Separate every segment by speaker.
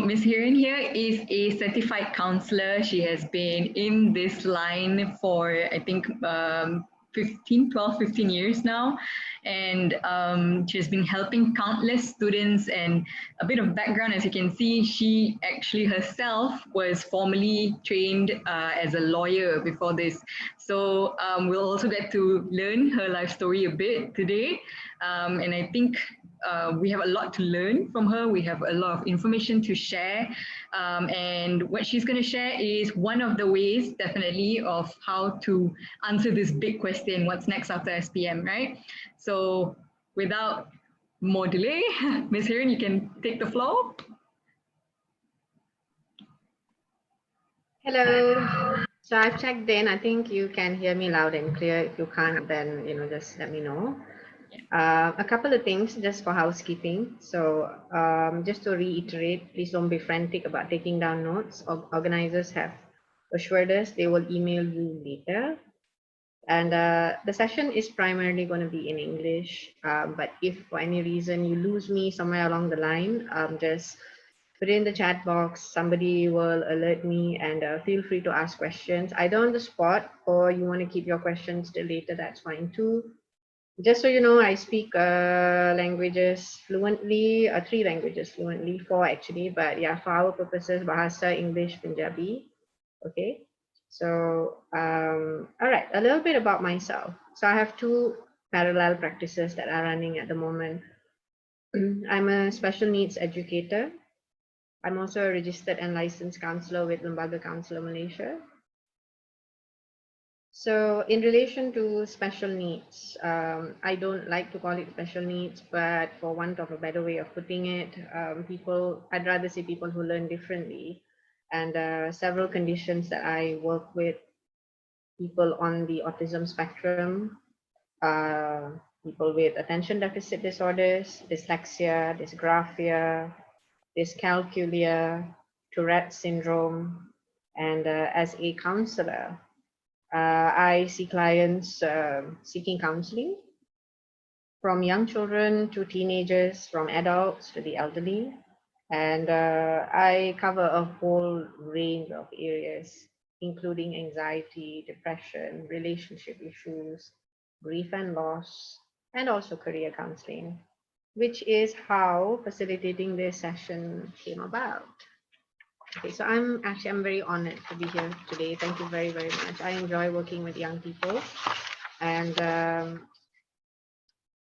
Speaker 1: Ms. Hiren here is a certified counselor. She has been in this line for, I think, 15 years now. And she's been helping countless students. And a bit of background, as you can see, she actually herself was formerly trained as a lawyer before this. So we'll also get to learn her life story a bit today. And I think we have a lot to learn from her. We have a lot of information to share. And what she's going to share is one of the ways, definitely, of how to answer this big question, what's next after SPM, right? So without more delay, Ms. Hiren, you can take the floor.
Speaker 2: Hello. So I've checked in. I think you can hear me loud and clear. If you can't, then just let me know. A couple of things just for housekeeping. So just to reiterate, please don't be frantic about taking down notes. Organizers have assured us they will email you later. And the session is primarily going to be in English. But if for any reason you lose me somewhere along the line, just put it in the chat box. Somebody will alert me, and feel free to ask questions either on the spot, or you want to keep your questions till later, that's fine too. Just so you know, I speak languages fluently, 3 languages fluently, 4 actually, but yeah, for our purposes, Bahasa, English, Punjabi. Okay, so all right, a little bit about myself. So I have 2 parallel practices that are running at the moment. I'm a special needs educator. I'm also a registered and licensed counselor with Lembaga Counselor Malaysia. So in relation to special needs, I don't like to call it special needs, but for want of a better way of putting it, I'd rather say people who learn differently. And several conditions that I work with: people on the autism spectrum, people with attention deficit disorders, dyslexia, dysgraphia, dyscalculia, Tourette syndrome. And as a counselor, I see clients seeking counseling, from young children to teenagers, from adults to the elderly. And I cover a whole range of areas, including anxiety, depression, relationship issues, grief and loss, and also career counseling, which is how facilitating this session came about. Okay, so I'm very honored to be here today. Thank you very, very much. I enjoy working with young people. And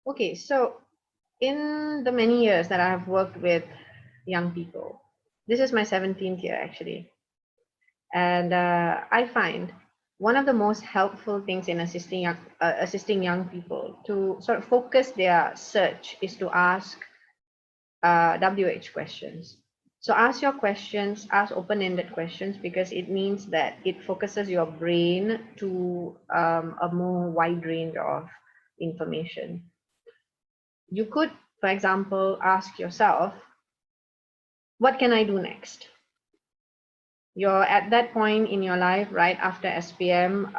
Speaker 2: okay, so in the many years that I have worked with young people, this is my 17th year actually. And I find one of the most helpful things in assisting young people to sort of focus their search is to ask WH questions. So ask your questions, ask open-ended questions, because it means that it focuses your brain to a more wide range of information. You could, for example, ask yourself, what can I do next? You're at that point in your life, right after SPM,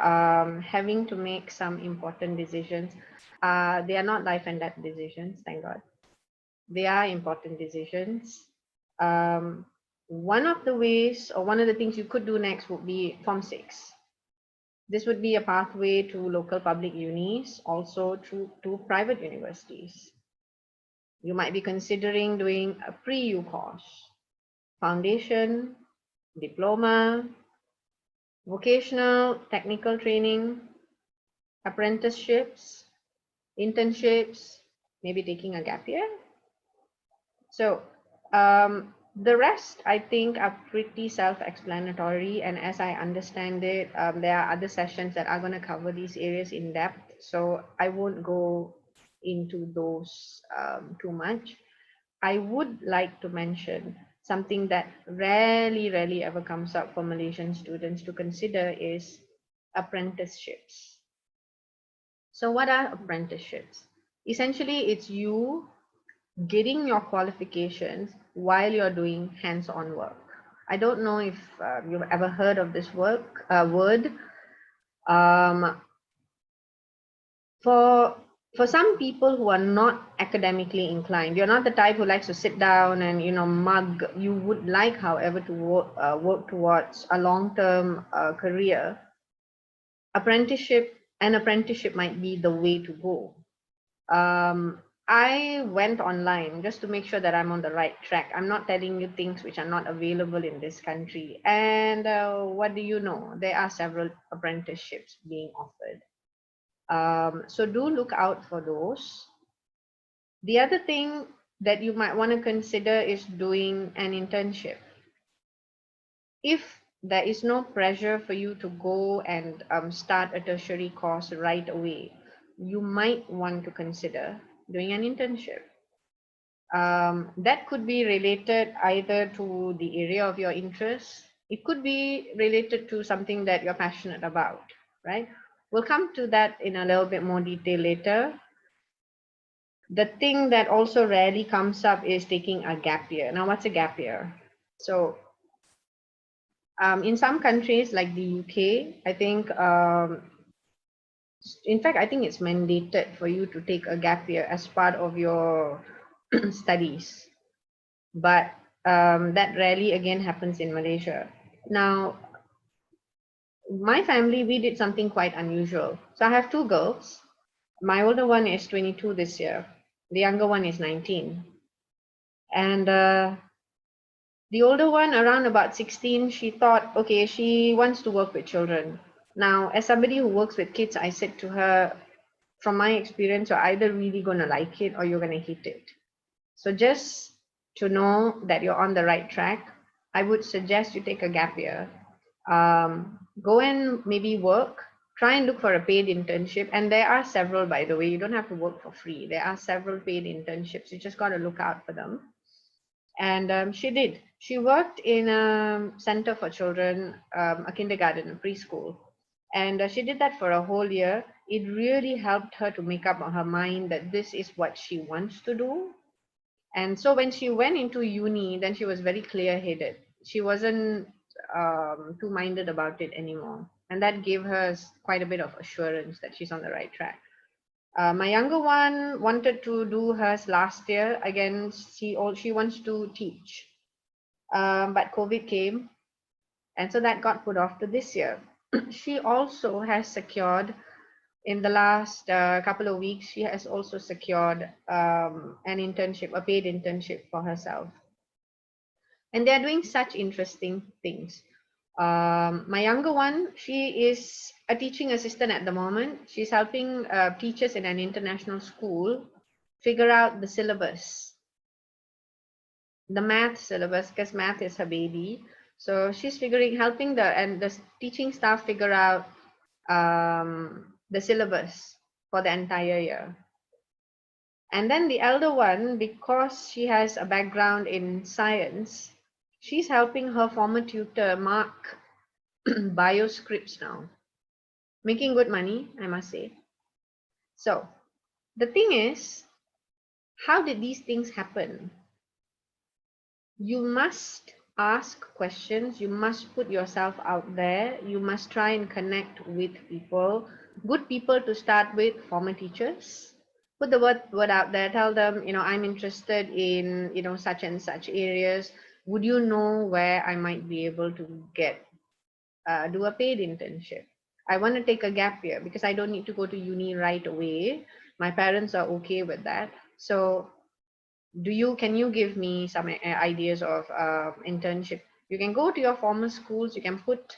Speaker 2: having to make some important decisions. They are not life and death decisions, thank God. They are important decisions. One of the ways, or one of the things you could do next would be Form 6. This would be a pathway to local public unis, also to private universities. You might be considering doing a pre-U course, foundation, diploma, vocational, technical training, apprenticeships, internships, maybe taking a gap year. So the rest, I think, are pretty self-explanatory, and as I understand it, there are other sessions that are going to cover these areas in depth, so I won't go into those too much. I would like to mention something that rarely ever comes up for Malaysian students to consider is apprenticeships. So what are apprenticeships? Essentially, it's you getting your qualifications while you're doing hands-on work. I don't know if you've ever heard of this word. For For some people who are not academically inclined, you're not the type who likes to sit down and mug. You would like, however, to work towards a long-term career. An apprenticeship might be the way to go. I went online just to make sure that I'm on the right track. I'm not telling you things which are not available in this country. And what do you know? There are several apprenticeships being offered. So do look out for those. The other thing that you might want to consider is doing an internship. If there is no pressure for you to go and start a tertiary course right away, you might want to consider doing an internship. That could be related either to the area of your interest. It could be related to something that you're passionate about, right? We'll come to that in a little bit more detail later. The thing that also rarely comes up is taking a gap year. Now, what's a gap year? So, in some countries like the UK, I think, in fact, I think it's mandated for you to take a gap year as part of your studies. But that rarely again happens in Malaysia. Now, my family, we did something quite unusual. So I have two girls. My older one is 22 this year. The younger one is 19. And the older one, around about 16, she thought, okay, she wants to work with children. Now, as somebody who works with kids, I said to her, from my experience, you're either really going to like it or you're going to hate it. So just to know that you're on the right track, I would suggest you take a gap year. Go and maybe work, try and look for a paid internship. And there are several, by the way, you don't have to work for free. There are several paid internships. You just got to look out for them. And she did. She worked in a center for children, a kindergarten, a preschool. And she did that for a whole year. It really helped her to make up her mind that this is what she wants to do. And so when she went into uni, then she was very clear-headed. She wasn't too minded about it anymore. And that gave her quite a bit of assurance that she's on the right track. My younger one wanted to do hers last year. Again, she wants to teach. But COVID came, and so that got put off to this year. She also has secured, in the last couple of weeks, she has also secured an internship, a paid internship for herself. And they're doing such interesting things. My younger one, she is a teaching assistant at the moment. She's helping teachers in an international school figure out the syllabus, the math syllabus, because math is her baby. So she's helping the teaching staff figure out the syllabus for the entire year. And then the elder one, because she has a background in science, she's helping her former tutor mark bio scripts now, making good money, I must say. So the thing is, how did these things happen? You must ask questions. You must put yourself out there. You must try and connect with people, good people to start with, former teachers. Put the word out there. Tell them, I'm interested in, such and such areas. Would you know where I might be able to do a paid internship? I want to take a gap year because I don't need to go to uni right away. My parents are okay with that. So can you give me some ideas of internship? You can go to your former schools. You can put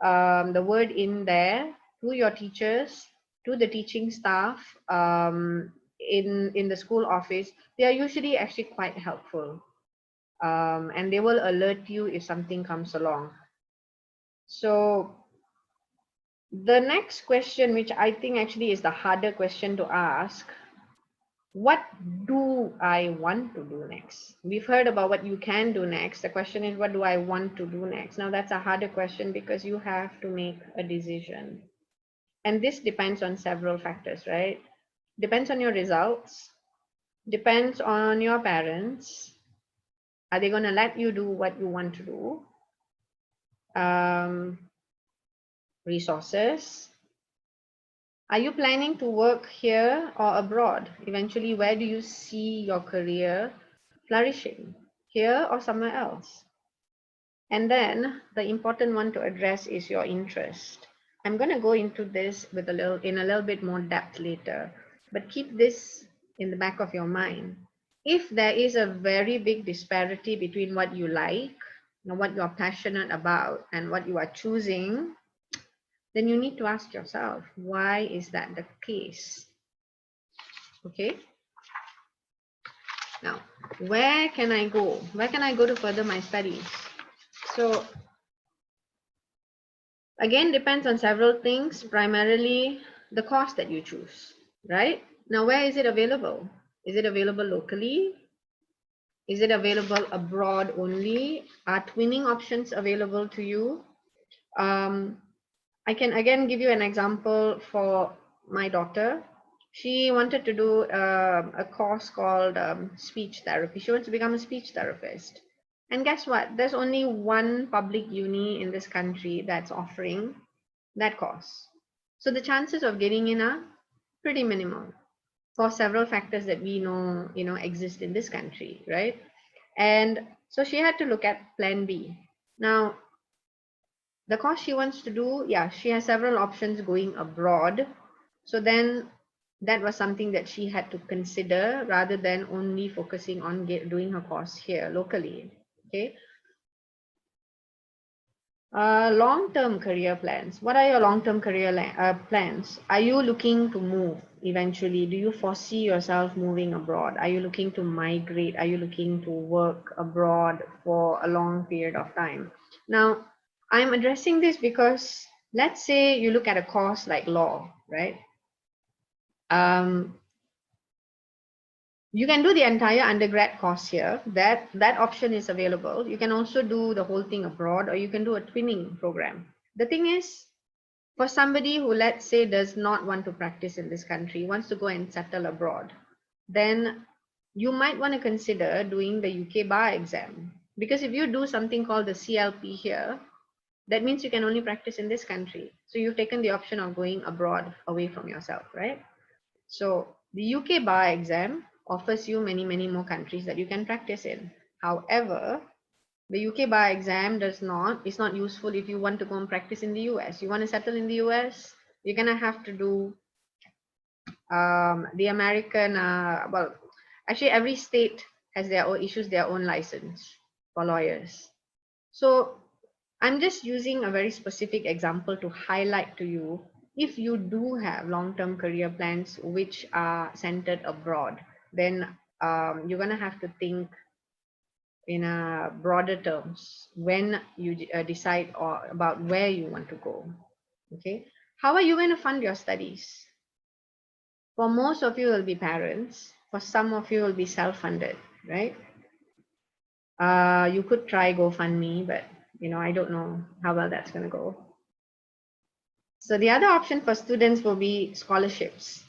Speaker 2: the word in there to your teachers, to the teaching staff in the school office. They are usually actually quite helpful, and they will alert you if something comes along. So the next question, which I think actually is the harder question to ask, what do I want to do next? We've heard about what you can do next. The question is, what do I want to do next? Now, that's a harder question because you have to make a decision. And this depends on several factors, right? Depends on your results, depends on your parents. Are they going to let you do what you want to do? Resources, Are you planning to work here or abroad? Eventually, where do you see your career flourishing? Here or somewhere else? And then the important one to address is your interest. I'm going to go into this with in a little bit more depth later, but keep this in the back of your mind. If there is a very big disparity between what you like, what you're passionate about, and what you are choosing, then you need to ask yourself, why is that the case? Okay. Now, where can I go? Where can I go to further my studies? So again, depends on several things, primarily the course that you choose, right? Now, where is it available? Is it available locally? Is it available abroad only? Are twinning options available to you? I can again give you an example for my daughter. She wanted to do a course called speech therapy. She wants to become a speech therapist. And guess what? There's only one public uni in this country that's offering that course. So the chances of getting in are pretty minimal for several factors that we know, exist in this country, right? And so she had to look at plan B. Now, the course she wants to do, yeah, she has several options going abroad. So then that was something that she had to consider rather than only focusing on doing her course here locally. Okay. Long-term career plans. What are your long-term career plans? Are you looking to move eventually? Do you foresee yourself moving abroad? Are you looking to migrate? Are you looking to work abroad for a long period of time? Now, I'm addressing this because let's say you look at a course like law, right? You can do the entire undergrad course here. That option is available. You can also do the whole thing abroad, or you can do a twinning program. The thing is, for somebody who, let's say, does not want to practice in this country, wants to go and settle abroad, then you might want to consider doing the UK bar exam. Because if you do something called the CLP here, that means you can only practice in this country. So you've taken the option of going abroad away from yourself, right? So the UK bar exam offers you many, many more countries that you can practice in. However, the UK bar exam is not useful if you want to go and practice in the US. You want to settle in the US, you're going to have to do the American, well, actually every state has their own, issues their own license for lawyers. So I'm just using a very specific example to highlight to you, if you do have long-term career plans which are centered abroad, then you're going to have to think in a broader terms when you decide about where you want to go. Okay, how are you going to fund your studies? For most of you, it will be parents. For some of you, it will be self-funded, right? You could try GoFundMe, but I don't know how well that's going to go. So the other option for students will be scholarships.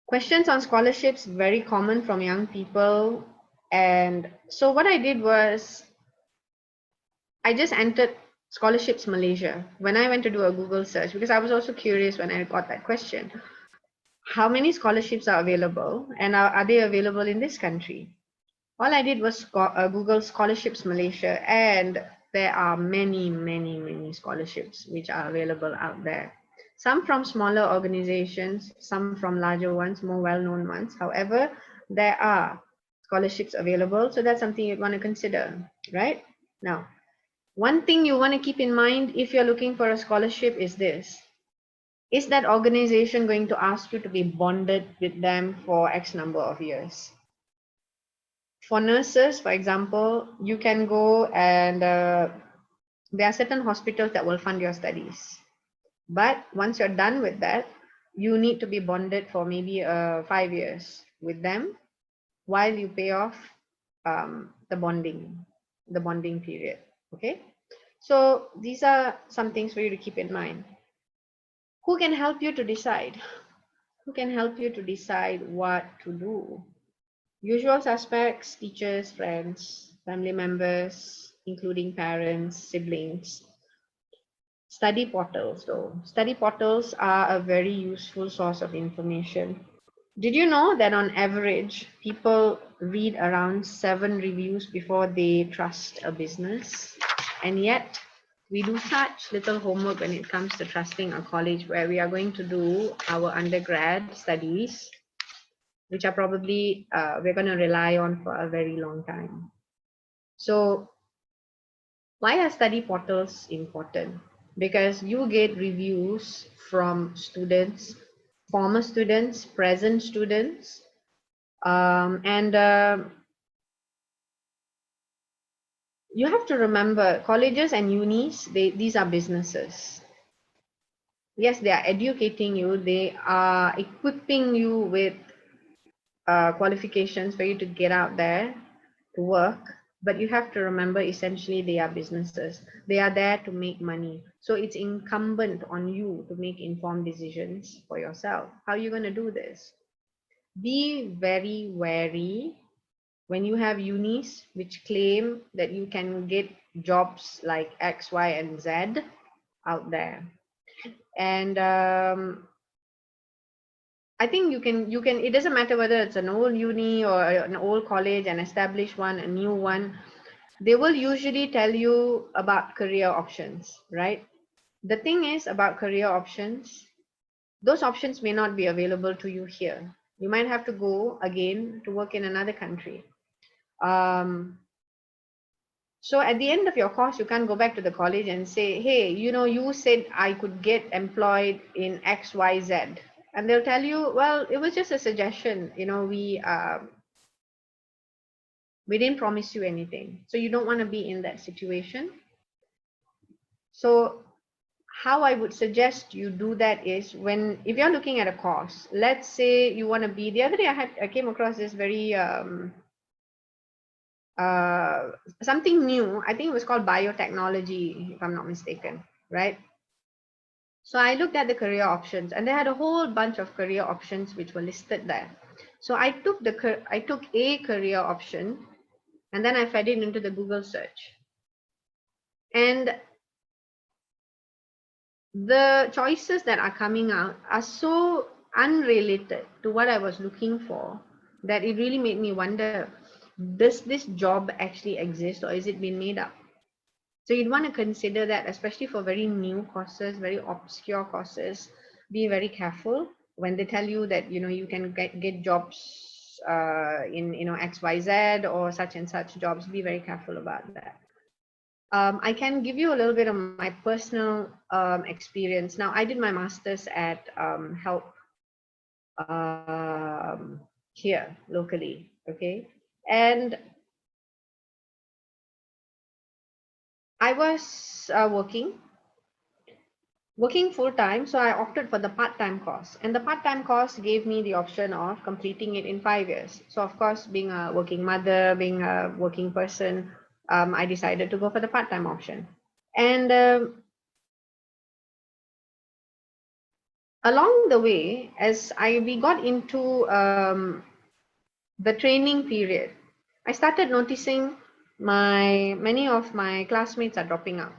Speaker 2: Questions on scholarships, very common from young people. And so what I did was I just entered scholarships Malaysia when I went to do a Google search, because I was also curious when I got that question. How many scholarships are available, and are they available in this country? All I did was Google scholarships Malaysia, and there are many, many, many scholarships which are available out there. Some from smaller organizations, some from larger ones, more well-known ones. However, there are scholarships available, so that's something you'd want to consider, right? Now, one thing you want to keep in mind if you're looking for a scholarship is this. Is that organization going to ask you to be bonded with them for X number of years? For nurses, for example, you can go and there are certain hospitals that will fund your studies. But once you're done with that, you need to be bonded for maybe 5 years with them while you pay off the bonding period. Okay, so these are some things for you to keep in mind. Who can help you to decide? Who can help you to decide what to do? Usual suspects: teachers, friends, family members, including parents, siblings. Study portals, though. Study portals are a very useful source of information. Did you know that on average, people read around 7 reviews before they trust a business? And yet, we do such little homework when it comes to trusting a college where we are going to do our undergrad studies, which are probably we're going to rely on for a very long time. So why are study portals important? Because you get reviews from students, former students, present students, and you have to remember colleges and unis, these are businesses. Yes, they are educating you, they are equipping you with qualifications for you to get out there to work, but you have to remember essentially they are businesses. They are there to make money. So it's incumbent on you to make informed decisions for yourself. How are you going to do this? Be very wary when you have unis which claim that you can get jobs like X, Y, and Z out there. And I think you can, it doesn't matter whether it's an old uni or an old college, an established one, a new one. They will usually tell you about career options, right? The thing is about career options, those options may not be available to you here. You might have to go again to work in another country. So at the end of your course, you can't go back to the college and say, hey, you said I could get employed in X, Y, Z. And they'll tell you, well, it was just a suggestion. We didn't promise you anything. So you don't want to be in that situation. So how I would suggest you do that is if you're looking at a course, let's say you want to be, the other day I came across this very, something new. I think it was called biotechnology, if I'm not mistaken, right? So I looked at the career options and they had a whole bunch of career options which were listed there. So I took a career option and then I fed it into the Google search. And the choices that are coming out are so unrelated to what I was looking for that it really made me wonder, does this job actually exist or is it being made up? So you'd want to consider that, especially for very new courses, very obscure courses. Be very careful when they tell you that you can get jobs in XYZ or such and such jobs. Be very careful about that. I can give you a little bit of my personal experience. Now, I did my master's at Help here locally, okay? And I was working full-time, so I opted for the part-time course. And the part-time course gave me the option of completing it in 5 years. So of course, being a working mother, being a working person, I decided to go for the part-time option. And along the way, as we got into the training period, I started noticing many of my classmates are dropping out.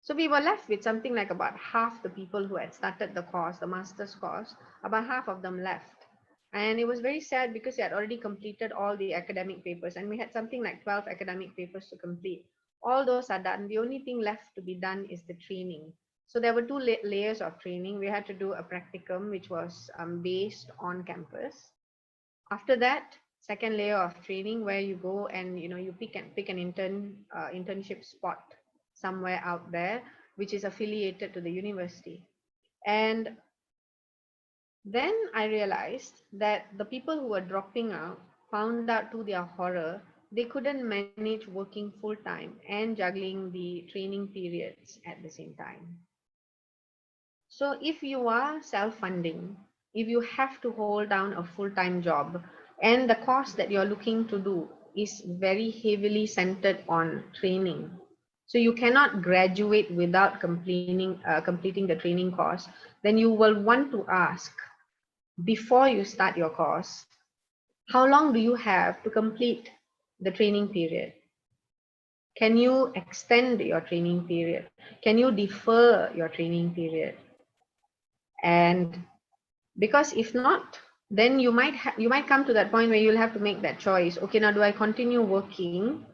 Speaker 2: So we were left with something like about half the people who had started the course, the master's course, about half of them left. And it was very sad because they had already completed all the academic papers and we had something like 12 academic papers to complete. All those are done. The only thing left to be done is the training. So there were two layers of training. We had to do a practicum, which was based on campus. After that, second layer of training where you go and you pick an internship spot somewhere out there which is affiliated to the university. And then I realized that the people who were dropping out found out, to their horror, they couldn't manage working full-time and juggling the training periods at the same time. So if you are self-funding, if you have to hold down a full-time job and the course that you're looking to do is very heavily centered on training, so you cannot graduate without completing the training course, then you will want to ask before you start your course, how long do you have to complete the training period? Can you extend your training period? Can you defer your training period? And because if not, then you might come to that point where you'll have to make that choice. Okay, now do I continue working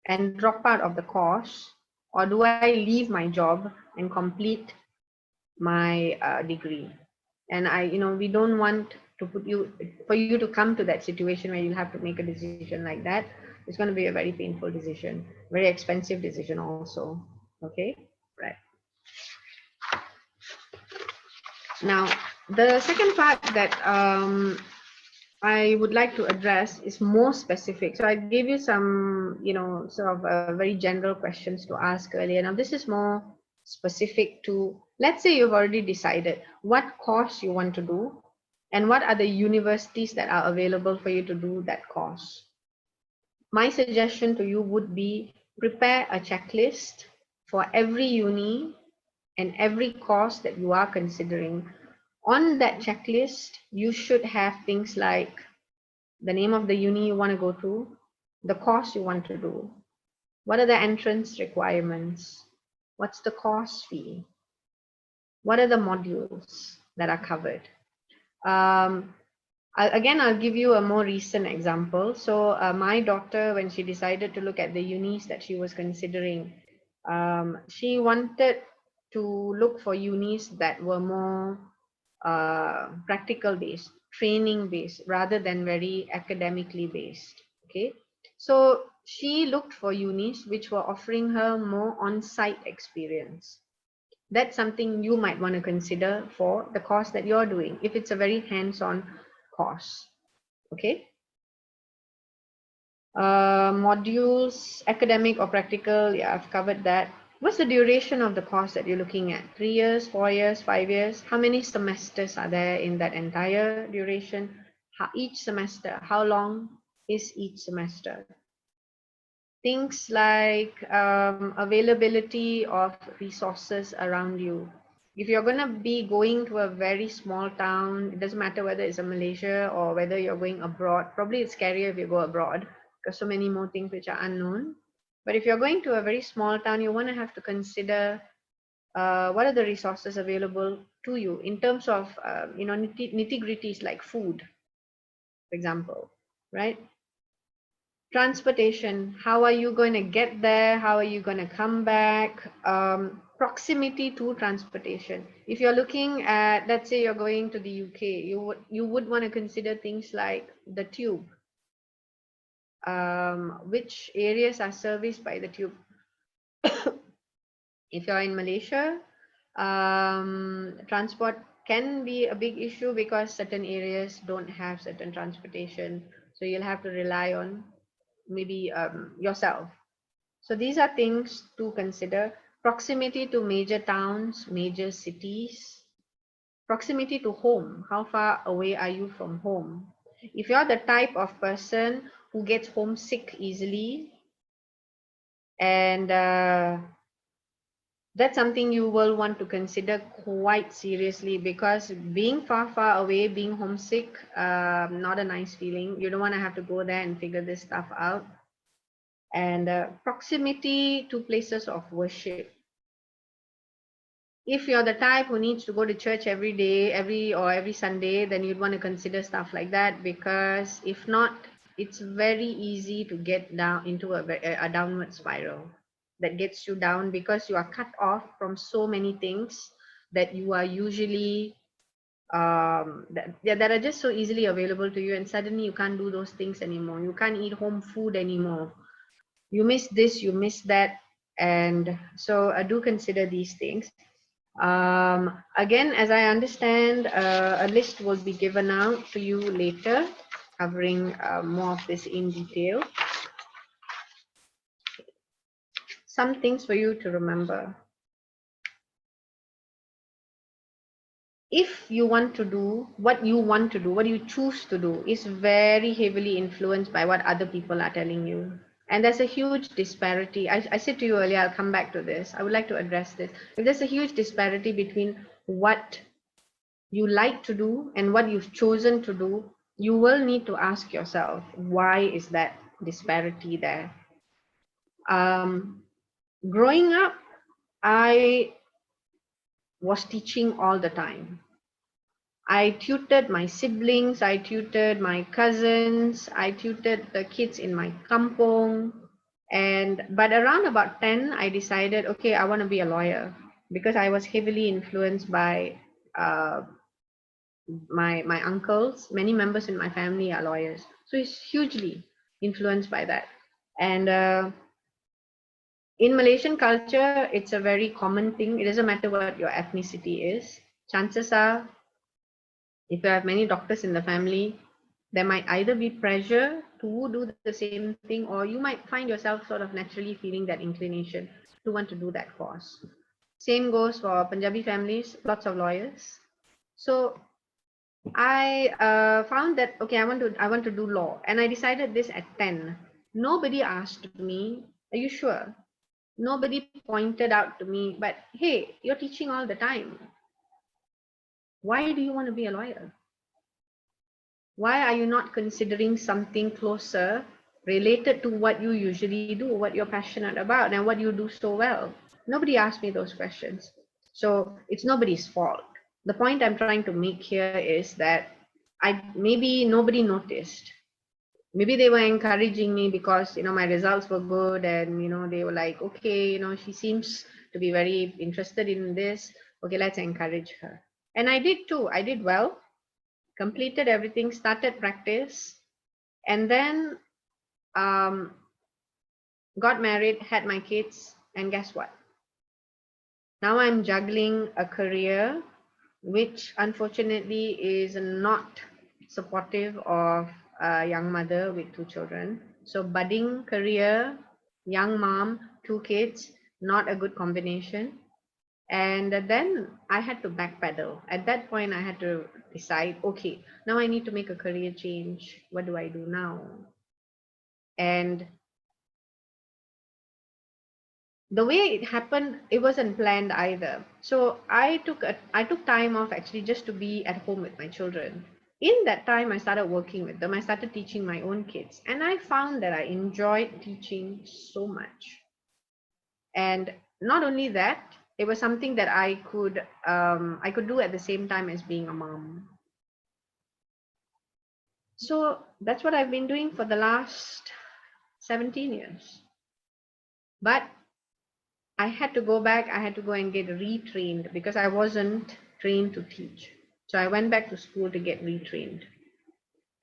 Speaker 2: and drop out of the course, or do I leave my job and complete my degree? And we don't want to for you to come to that situation where you'll have to make a decision like that. It's going to be a very painful decision, very expensive decision also. Okay, right. Now, the second part that I would like to address is more specific. So I gave you some, sort of very general questions to ask earlier. Now this is more specific to, let's say you've already decided what course you want to do and what are the universities that are available for you to do that course. My suggestion to you would be prepare a checklist for every uni and every course that you are considering. On that checklist, you should have things like the name of the uni you want to go to, the course you want to do, what are the entrance requirements, what's the course fee, what are the modules that are covered. I'll give you a more recent example. So my daughter, when she decided to look at the unis that she was considering, she wanted to look for unis that were more practical based, training based, rather than very academically based. Okay, so she looked for unis which were offering her more on-site experience. That's something you might want to consider for the course that you're doing, if it's a very hands-on course. Okay. Modules, academic or practical, yeah, I've covered that. What's the duration of the course that you're looking at? 3 years, 4 years, 5 years? How many semesters are there in that entire duration? Each semester, how long is each semester? Things like availability of resources around you. If you're going to be going to a very small town, it doesn't matter whether it's a Malaysia or whether you're going abroad. Probably it's scarier if you go abroad because so many more things which are unknown. But if you're going to a very small town, you want to have to consider what are the resources available to you in terms of nitty-gritties like food, for example, right? Transportation, how are you going to get there? How are you going to come back? Proximity to transportation. If you're looking at, let's say you're going to the UK, you would want to consider things like the tube. Which areas are serviced by the tube? If you're in Malaysia, transport can be a big issue because certain areas don't have certain transportation. So you'll have to rely on maybe yourself. So these are things to consider. Proximity to major towns, major cities. Proximity to home. How far away are you from home? If you're the type of person who gets homesick easily, and that's something you will want to consider quite seriously, because being far away, being homesick, not a nice feeling. You don't want to have to go there and figure this stuff out. And proximity to places of worship. If you're the type who needs to go to church every day, every Sunday, then you'd want to consider stuff like that, because if not, it's very easy to get down into a downward spiral that gets you down, because you are cut off from so many things that you are usually that are just so easily available to you, and suddenly you can't do those things anymore. You can't eat home food anymore. You miss this, you miss that. And so I do consider these things. Again, as I understand, a list will be given out to you later, covering more of this in detail. Some things for you to remember. If you want to do what you want to do, what you choose to do, is very heavily influenced by what other people are telling you. And there's a huge disparity. I said to you earlier, I'll come back to this. I would like to address this. If there's a huge disparity between what you like to do and what you've chosen to do, you will need to ask yourself, why is that disparity there? Growing up, I was teaching all the time. I tutored my siblings, I tutored my cousins, I tutored the kids in my kampong. And but around about 10, I decided, okay, I want to be a lawyer because I was heavily influenced by uh, my uncles. Many members in my family are lawyers, so it's hugely influenced by that. And in Malaysian culture, it's a very common thing. It doesn't matter what your ethnicity is. Chances are, if you have many doctors in the family, there might either be pressure to do the same thing, or you might find yourself sort of naturally feeling that inclination to want to do that course. Same goes for Punjabi families, lots of lawyers. So I found that, okay, I want to do law, and I decided this at 10. Nobody asked me, are you sure? Nobody pointed out to me, but hey, you're teaching all the time. Why do you want to be a lawyer? Why are you not considering something closer related to what you usually do, what you're passionate about, and what you do so well? Nobody asked me those questions. So it's nobody's fault. The point I'm trying to make here is that maybe nobody noticed. Maybe they were encouraging me because my results were good, and they were like, okay, she seems to be very interested in this. Okay, let's encourage her. And I did too. I did well, completed everything, started practice, and then um, got married, had my kids, and guess what? Now I'm juggling a career which unfortunately is not supportive of a young mother with 2 children. So budding career, young mom, 2 kids, not a good combination. And then I had to backpedal. At that point, I had to decide, okay, now I need to make a career change. What do I do now? And the way it happened, it wasn't planned either. So I took time off actually just to be at home with my children. In that time, I started working with them. I started teaching my own kids, and I found that I enjoyed teaching so much. And not only that, it was something that I could do at the same time as being a mom. So that's what I've been doing for the last 17 years. But I had to go back, I had to go and get retrained because I wasn't trained to teach. So I went back to school to get retrained.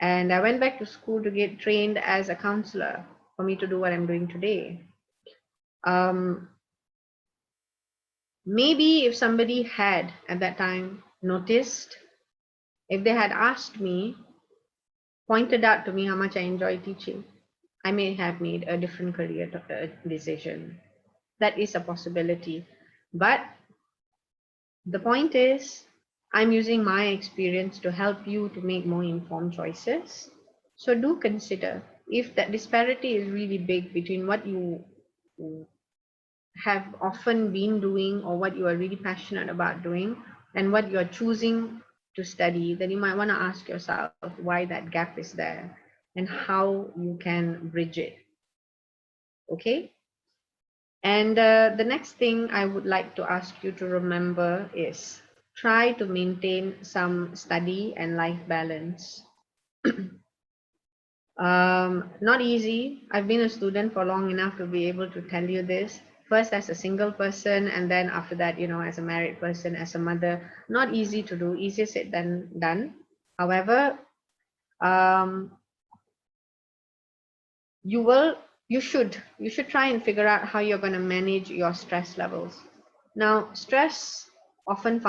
Speaker 2: And I went back to school to get trained as a counselor for me to do what I'm doing today. Um, Maybe if somebody had at that time noticed, if they had asked me, pointed out to me how much I enjoy teaching, I may have made a different career decision. That is a possibility. But the point is, I'm using my experience to help you to make more informed choices. So do consider if that disparity is really big between what you have often been doing or what you are really passionate about doing and what you're choosing to study, then you might want to ask yourself why that gap is there and how you can bridge it. Okay? And the next thing I would like to ask you to remember is try to maintain some study and life balance. Not easy. I've been a student for long enough to be able to tell you this. First as a single person, and then after that, as a married person, as a mother. Not easy to do, easier said than done. However, um, you should try and figure out how you're going to manage your stress levels. Now, stress often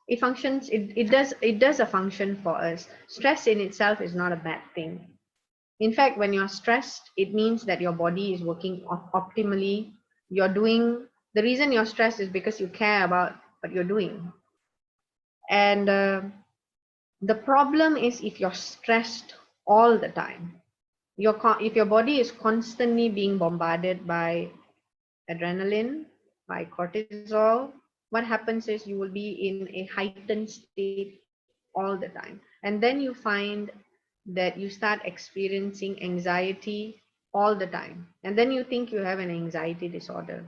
Speaker 2: it does a function for us. Stress in itself is not a bad thing. In fact, when you're stressed, it means that your body is working optimally. The reason you're stressed is because you care about what you're doing. And the problem is if you're stressed all the time, if your body is constantly being bombarded by adrenaline, by cortisol, what happens is you will be in a heightened state all the time. And then you find that you start experiencing anxiety, all the time. And then you think you have an anxiety disorder.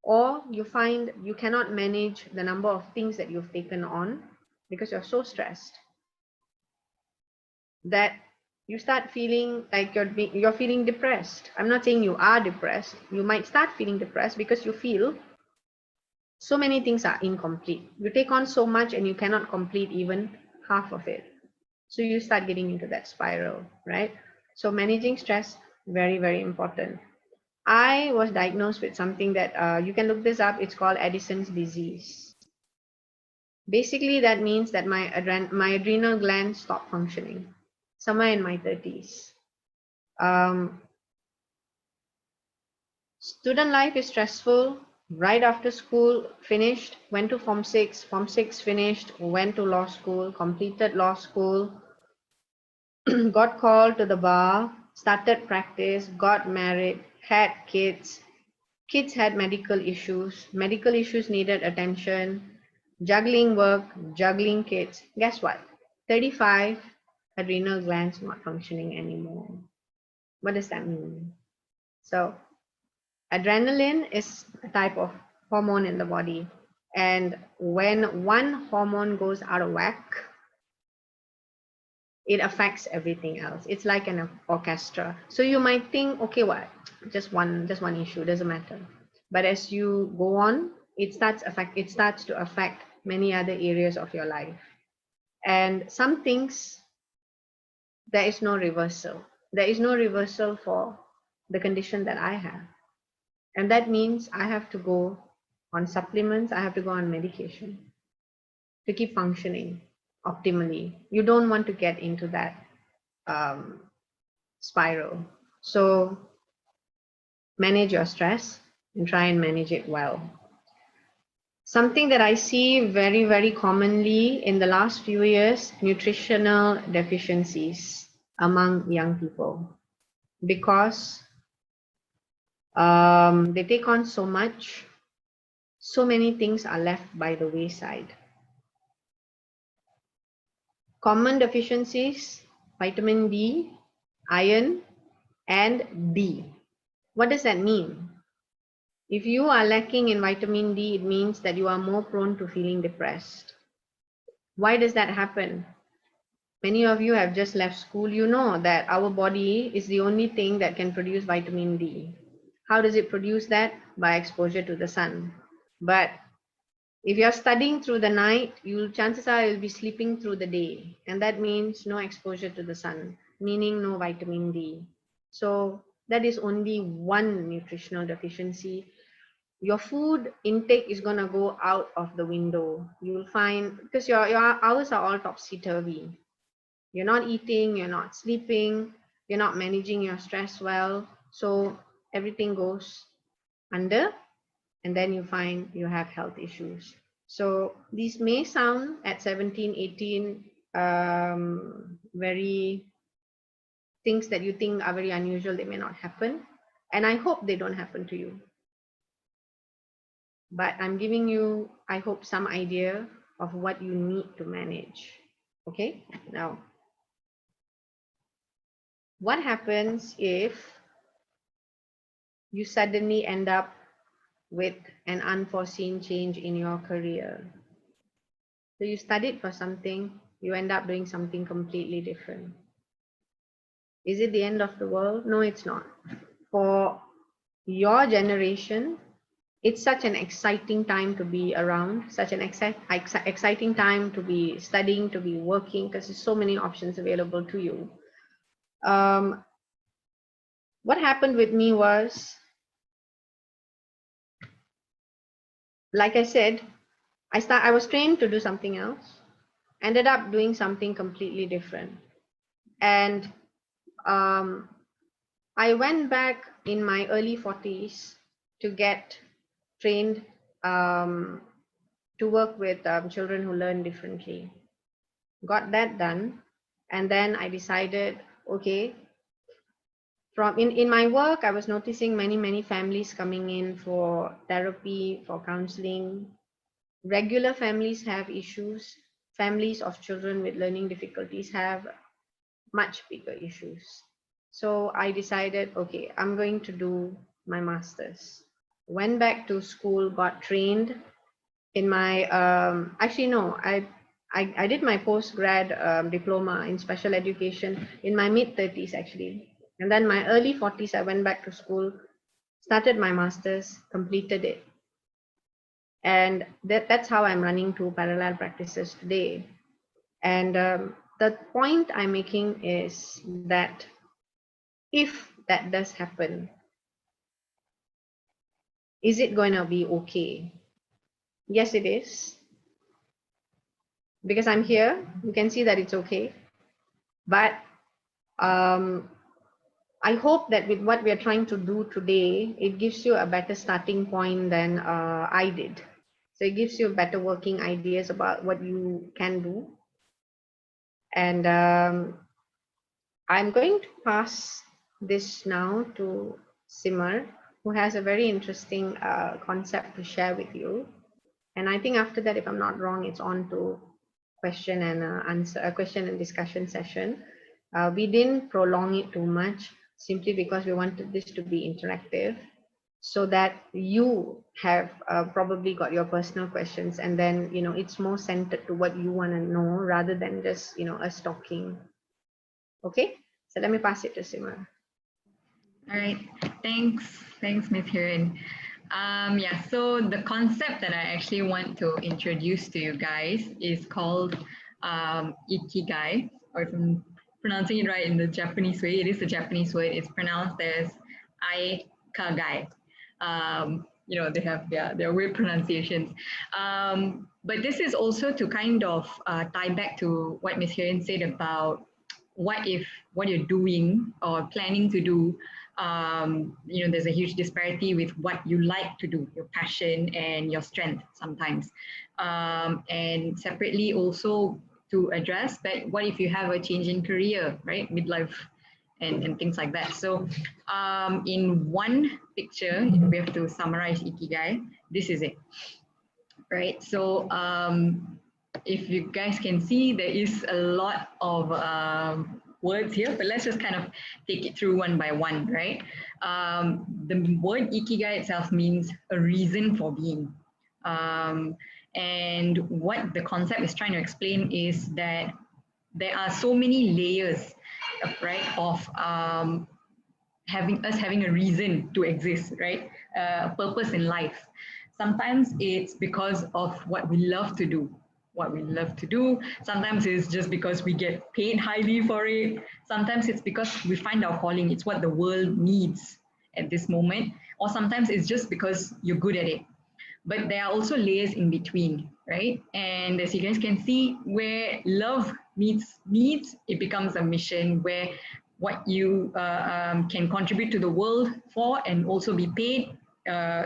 Speaker 2: Or you find you cannot manage the number of things that you've taken on because you're so stressed that you start feeling like you're feeling depressed. I'm not saying you are depressed. You might start feeling depressed because you feel so many things are incomplete. You take on so much and you cannot complete even half of it. So you start getting into that spiral, right? So managing stress, very, very important. I was diagnosed with something that you can look this up. It's called Addison's disease. Basically, that means that my adrenal glands stop functioning somewhere in my 30s. Student life is stressful. Right after school finished, went to Form 6. Form 6 finished, went to law school, completed law school, got called to the bar, started practice, got married, had kids. Kids had medical issues. Medical issues needed attention. Juggling work, juggling kids. Guess what? 35, adrenal glands not functioning anymore. What does that mean? So adrenaline is a type of hormone in the body. And when one hormone goes out of whack, it affects everything else. It's like an orchestra. So you might think, okay, what? Just one issue, doesn't matter. But as you go on, it starts to affect many other areas of your life. And some things, there is no reversal. There is no reversal for the condition that I have. And that means I have to go on supplements, I have to go on medication to keep functioning optimally. You don't want to get into that spiral. So manage your stress and try and manage it well. Something that I see very, very commonly in the last few years, nutritional deficiencies among young people, because they take on so much, so many things are left by the wayside. Common deficiencies: vitamin D, iron, and D. What does that mean? If you are lacking in vitamin D, it means that you are more prone to feeling depressed. Why does that happen? Many of you have just left school. You know that our body is the only thing that can produce vitamin D. How does it produce that? By exposure to the sun. But if you're studying through the night, chances are you'll be sleeping through the day. And that means no exposure to the sun, meaning no vitamin D. So that is only one nutritional deficiency. Your food intake is going to go out of the window. You'll find, because your hours are all topsy-turvy. You're not eating, you're not sleeping, you're not managing your stress well. So everything goes under, and then you find you have health issues. So these may sound at 17, 18, very things that you think are very unusual. They may not happen. And I hope they don't happen to you. But I'm giving you, I hope, some idea of what you need to manage. Okay, now, what happens if you suddenly end up with an unforeseen change in your career? So you studied for something, you end up doing something completely different. Is it the end of the world? No, it's not. For your generation, it's such an exciting time to be around, such an exciting time to be studying, to be working, because there's so many options available to you. What happened with me was, like I said, I was trained to do something else, ended up doing something completely different. And I went back in my early 40s to get trained to work with children who learn differently. Got that done. And then I decided, okay, in my work, I was noticing many families coming in for therapy, for counseling. Regular families have issues. Families of children with learning difficulties have much bigger issues. So I decided, okay, I'm going to do my master's. Went back to school, got trained in my actually no, I did my post-grad diploma in special education in my mid-30s actually, and then my early 40s I went back to school, started my master's, completed it, and that's how I'm running two parallel practices today. And the point I'm making is that if that does happen, is it going to be okay? Yes, it is, because I'm here. You can see that it's okay. But I hope that with what we are trying to do today, it gives you a better starting point than I did. So it gives you better working ideas about what you can do. And I'm going to pass this now to Simar, who has a very interesting concept to share with you. And I think after that, if I'm not wrong, it's on to question and answer, a question and discussion session. We didn't prolong it too much simply because we wanted this to be interactive, so that you have probably got your personal questions, and then it's more centered to what you want to know rather than just us talking. Okay, so let me pass it to Simar.
Speaker 1: All right. Thanks, Miss Hirin. Yeah, so the concept that I actually want to introduce to you guys is called Ikigai, or if I'm pronouncing it right in the Japanese way, it is a Japanese word. It's pronounced as Ikigai. They have their weird pronunciations. But this is also to kind of tie back to what Ms. Hirin said about what if what you're doing or planning to do, there's a huge disparity with what you like to do, your passion and your strength sometimes. And separately also to address that, what if you have a change in career, right? Midlife and things like that. So in one picture, we have to summarize Ikigai. This is it, right? So if you guys can see, there is a lot of words here, but let's just kind of take it through one by one, right? The word Ikigai itself means a reason for being. And what the concept is trying to explain is that there are so many layers, right, of having a reason to exist, right? A purpose in life. Sometimes it's because of what we love to do. What we love to do. Sometimes it's just because we get paid highly for it. Sometimes it's because we find our calling. It's what the world needs at this moment. Or sometimes it's just because you're good at it. But there are also layers in between, right? And as you guys can see, where love meets needs, it becomes a mission where what you can contribute to the world for and also be paid,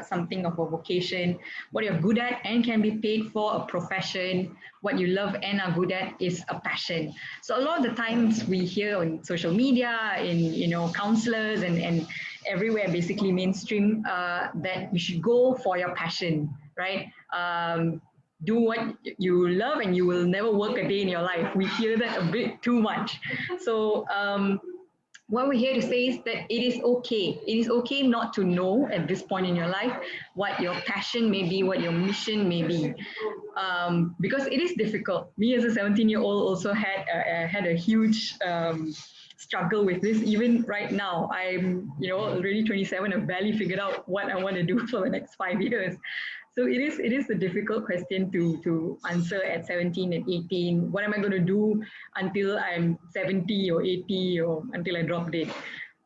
Speaker 1: something of a vocation, what you're good at and can be paid for, a profession, what you love and are good at is a passion. So a lot of the times we hear on social media, in counselors and everywhere, basically mainstream, that you should go for your passion, right? Do what you love and you will never work a day in your life. We hear that a bit too much. So what we're here to say is that it is okay. It is okay not to know at this point in your life what your passion may be, what your mission may be, because it is difficult. Me as a 17-year-old also had a huge struggle with this. Even right now, I'm already 27. I've barely figured out what I want to do for the next 5 years. So it is a difficult question to answer at 17 and 18. What am I going to do until I'm 70 or 80 or until I drop dead?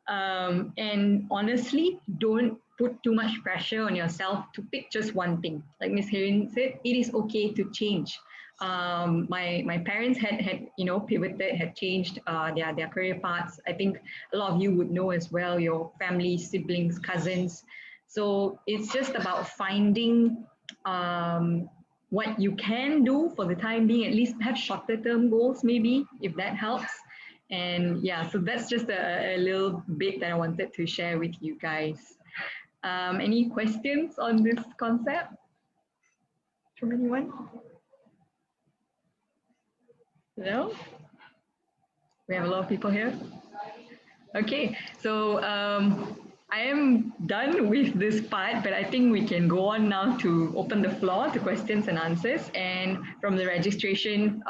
Speaker 1: And honestly, don't put too much pressure on yourself to pick just one thing. Like Ms. Hirin said, it is okay to change. My parents had pivoted, had changed their career paths. I think a lot of you would know as well, your family, siblings, cousins. So it's just about finding what you can do for the time being, at least have shorter term goals, maybe, if that helps. And yeah, so that's just a little bit that I wanted to share with you guys. Any questions on this concept from anyone? No? We have a lot of people here. Okay, so I am done with this part, but I think we can go on now to open the floor to questions and answers. And from the registration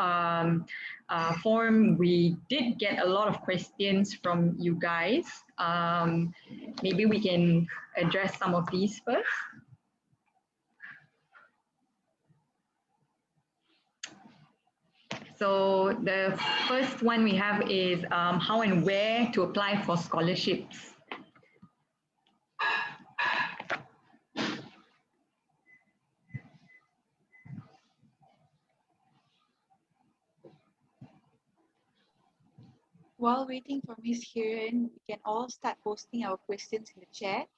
Speaker 1: form, we did get a lot of questions from you guys. Maybe we can address some of these first. So the first one we have is how and where to apply for scholarships.
Speaker 3: While waiting for Ms. Hiren, we can all start posting our questions in the chat,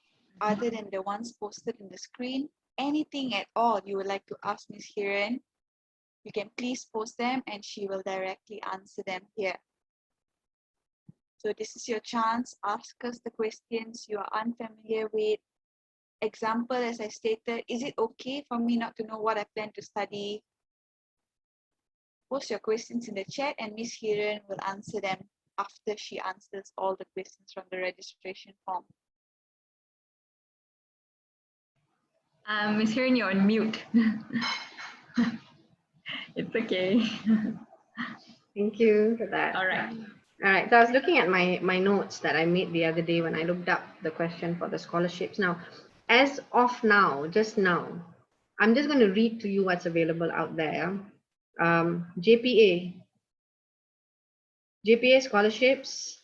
Speaker 3: other than the ones posted in the screen. Anything at all you would like to ask Ms. Hiren, you can please post them and she will directly answer them here. So this is your chance. Ask us the questions you are unfamiliar with. Example, as I stated, is it okay for me not to know what I plan to study? Post your questions in the chat and Ms. Hiren will answer them after she answers all the questions from the registration form.
Speaker 1: Ms. Hiren, you're on mute. It's okay.
Speaker 2: Thank you for that.
Speaker 1: All right.
Speaker 2: All right, so I was looking at my notes that I made the other day when I looked up the question for the scholarships. Now, as of now, just now, I'm just going to read to you what's available out there. JPA scholarships,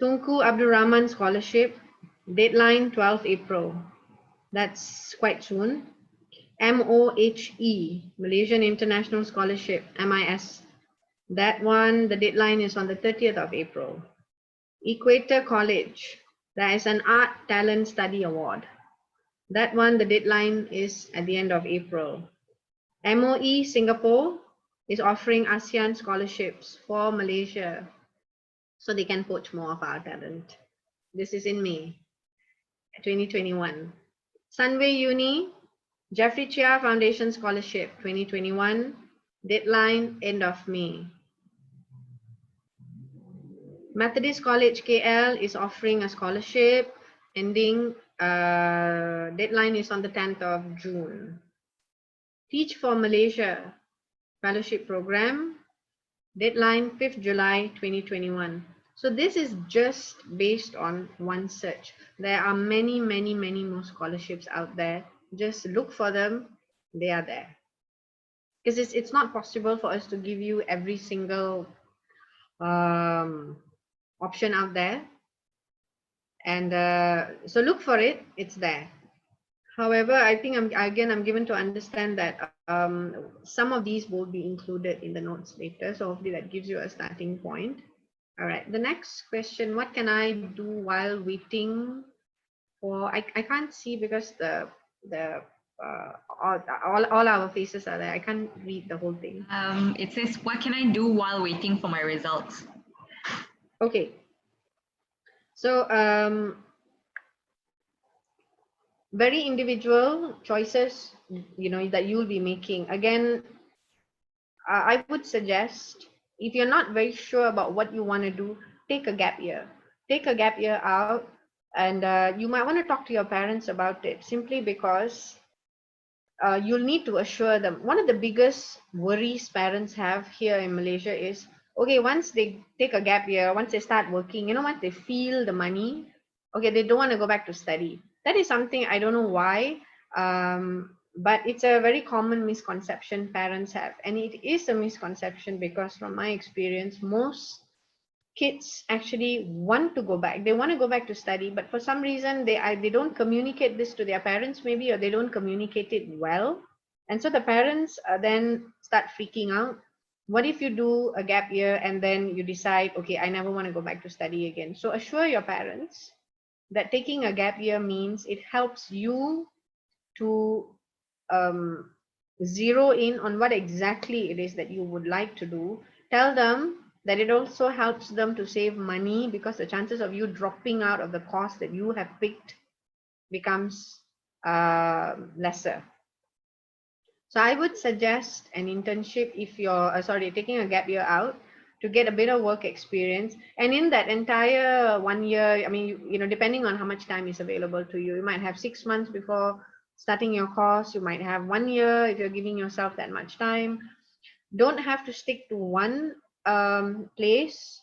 Speaker 2: Tunku Abdul Rahman scholarship, deadline 12 April. That's quite soon. MOHE, Malaysian International Scholarship, MIS. That one, the deadline is on the 30th of April. Equator College, there is an Art Talent Study Award. That one, the deadline is at the end of April. MOE Singapore is offering ASEAN scholarships for Malaysia so they can poach more of our talent. This is in May 2021. Sunway Uni, Jeffrey Chia Foundation Scholarship 2021, deadline end of May. Methodist College KL is offering a scholarship, ending deadline is on the 10th of June. Teach for Malaysia Fellowship Program, deadline 5th July 2021. So this is just based on one search. There are many more scholarships out there. Just look for them, they are there. Because it's not possible for us to give you every single option out there. And so look for it, it's there. However, I think I'm given to understand that some of these will be included in the notes later. So hopefully that gives you a starting point. All right, the next question, what can I do while waiting for, I can't see because all our faces are there. I can't read the whole thing.
Speaker 1: It says, what can I do while waiting for my results?
Speaker 2: Okay. So very individual choices, that you'll be making. Again, I would suggest, if you're not very sure about what you want to do, take a gap year. Take a gap year out, and you might want to talk to your parents about it, simply because you'll need to assure them. One of the biggest worries parents have here in Malaysia is, okay, once they take a gap year, once they start working, once they feel the money, okay, they don't want to go back to study. That is something I don't know why, but it's a very common misconception parents have. And it is a misconception because from my experience, most kids actually want to go back. They want to go back to study, but for some reason they don't communicate this to their parents, maybe, or they don't communicate it well. And so the parents then start freaking out. What if you do a gap year and then you decide, okay, I never want to go back to study again? So assure your parents that taking a gap year means it helps you to zero in on what exactly it is that you would like to do. Tell them that it also helps them to save money, because the chances of you dropping out of the course that you have picked becomes lesser. So I would suggest an internship if you're taking a gap year out. to get a bit of work experience. And in that entire 1 year, I mean, you know, depending on how much time is available to you, you might have 6 months before starting your course. You might have 1 year if you're giving yourself that much time. Don't have to stick to one place.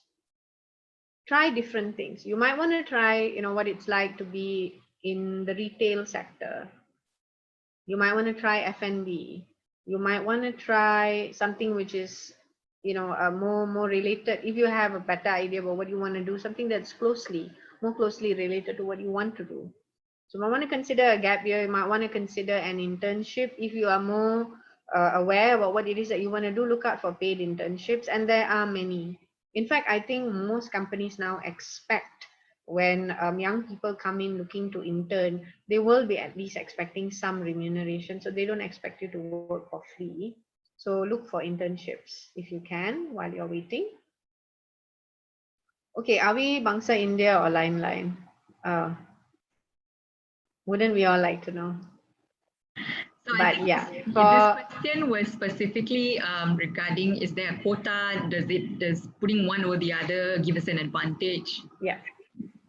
Speaker 2: Try different things. You might want to try, you know, what it's like to be in the retail sector. You might want to try F&B. You might want to try something which is, you know, more related. If you have a better idea about what you want to do, something that's more closely related to what you want to do. So you might want to consider a gap year. You might want to consider an internship. If you are more aware about what it is that you want to do, look out for paid internships, and there are many. In fact, I think most companies now expect when young people come in looking to intern, they will be at least expecting some remuneration. So they don't expect you to work for free. So look for internships if you can while you're waiting. Okay, are we Bangsa India or Line? Wouldn't we all like to know?
Speaker 1: So
Speaker 2: But
Speaker 1: I think
Speaker 2: yeah,
Speaker 1: this
Speaker 2: for
Speaker 1: question was specifically regarding, is there a quota? Does putting one over the other give us an advantage?
Speaker 2: yeah.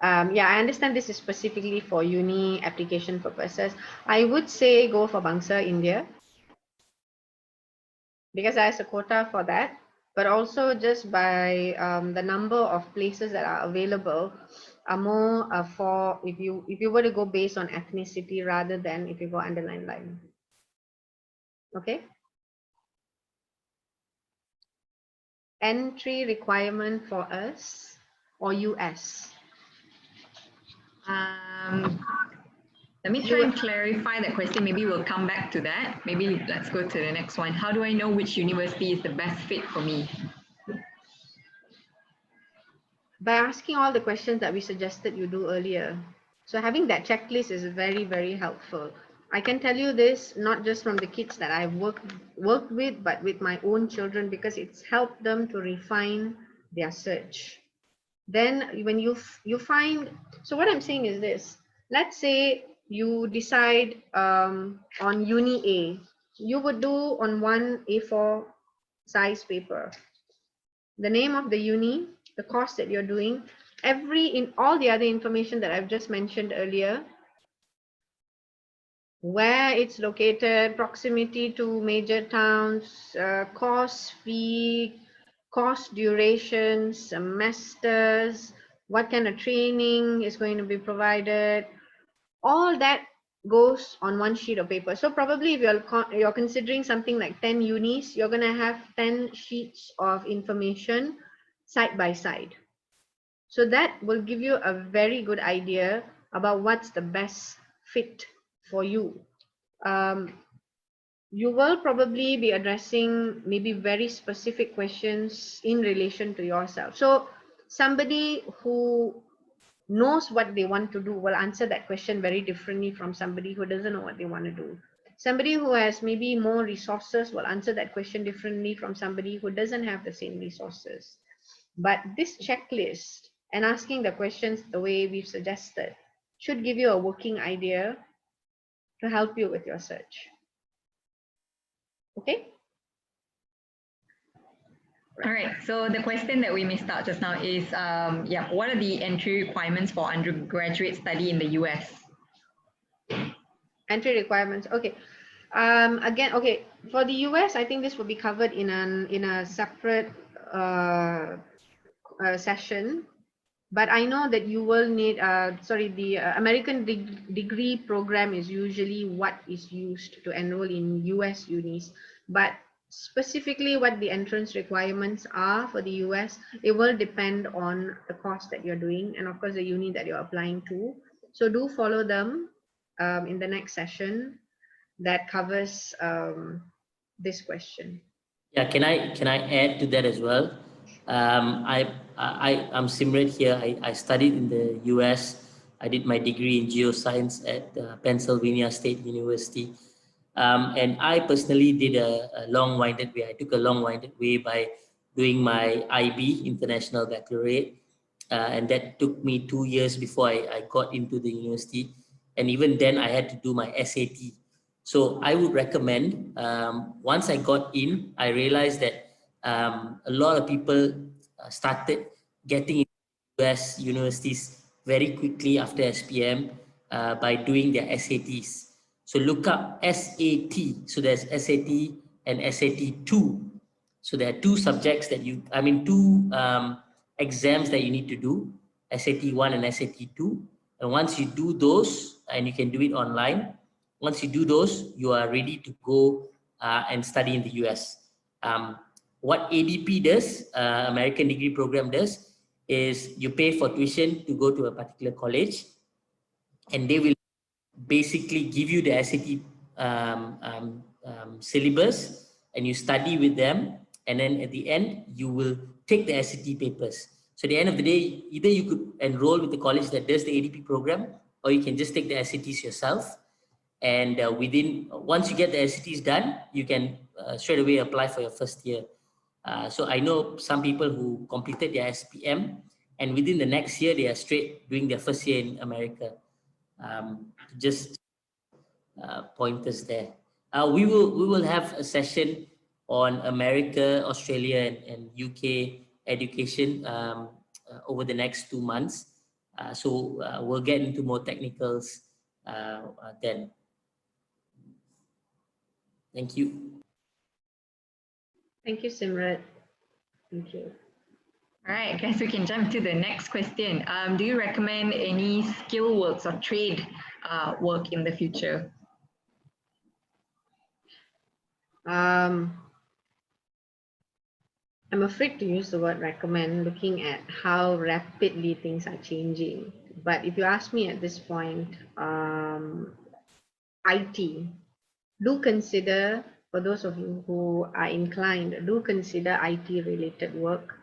Speaker 2: Yeah, I understand this is specifically for uni application purposes. I would say go for Bangsa India because there's a quota for that, but also just by the number of places that are available are more for if you were to go based on ethnicity rather than if you go under line. Okay. Entry requirement for us or US?
Speaker 1: Let me try and clarify that question. Maybe we'll come back to that. Maybe let's go to the next one. How do I know which university is the best fit for me?
Speaker 2: By asking all the questions that we suggested you do earlier. So having that checklist is very, very helpful. I can tell you this not just from the kids that I've worked with, but with my own children, because it's helped them to refine their search. Then when you find, so what I'm saying is this, let's say you decide on uni A, you would do on one A4 size paper the name of the uni, the course that you're doing, all the other information that I've just mentioned earlier, where it's located, proximity to major towns, course fee, course duration, semesters, what kind of training is going to be provided, all that goes on one sheet of paper. So probably if you're considering something like 10 unis, you're going to have 10 sheets of information side by side. So that will give you a very good idea about what's the best fit for you. You will probably be addressing maybe very specific questions in relation to yourself. So somebody who knows what they want to do will answer that question very differently from somebody who doesn't know what they want to do. Somebody who has maybe more resources will answer that question differently from somebody who doesn't have the same resources. But this checklist and asking the questions the way we've suggested should give you a working idea to help you with your search. Okay?
Speaker 1: All right. So the question that we missed out just now is, what are the entry requirements for undergraduate study in the US?
Speaker 2: Entry requirements. Okay. Again, okay. For the US, I think this will be covered in a separate session. But I know that you will need, the American degree program is usually what is used to enroll in US unis. But specifically what the entrance requirements are for the US, it will depend on the course that you're doing and of course the uni that you're applying to. So do follow them in the next session that covers this question.
Speaker 4: Yeah, can I add to that as well? I'm Simrit here. I studied in the US. I did my degree in geoscience at Pennsylvania State University. And I personally did a long-winded way. I took a long-winded way by doing my IB, International Baccalaureate. And that took me 2 years before I got into the university. And even then I had to do my SAT. So I would recommend, once I got in, I realized that a lot of people started getting into US universities very quickly after SPM by doing their SATs. So look up SAT. So there's SAT and SAT2. So there are two subjects that two exams that you need to do, SAT1 and SAT2. And once you do those, and you can do it online, once you do those, you are ready to go and study in the US. What ADP does, American Degree Program does, is you pay for tuition to go to a particular college, and they will basically give you the SAT syllabus, and you study with them, and then at the end you will take the SAT papers. So at the end of the day, either you could enroll with the college that does the ADP program, or you can just take the SATs yourself. And once you get the SATs done, you can straight away apply for your first year. So I know some people who completed their SPM, and within the next year they are straight doing their first year in America. Just pointers there. We will have a session on America, Australia, and UK education over the next 2 months. So we'll get into more technicals then. Thank you.
Speaker 2: Thank you, Simrat. Thank you.
Speaker 1: All right, I guess we can jump to the next question. Do you recommend any skill works or trade work in the future?
Speaker 2: I'm afraid to use the word recommend, looking at how rapidly things are changing. But if you ask me at this point, IT, do consider, for those of you who are inclined, do consider IT related work.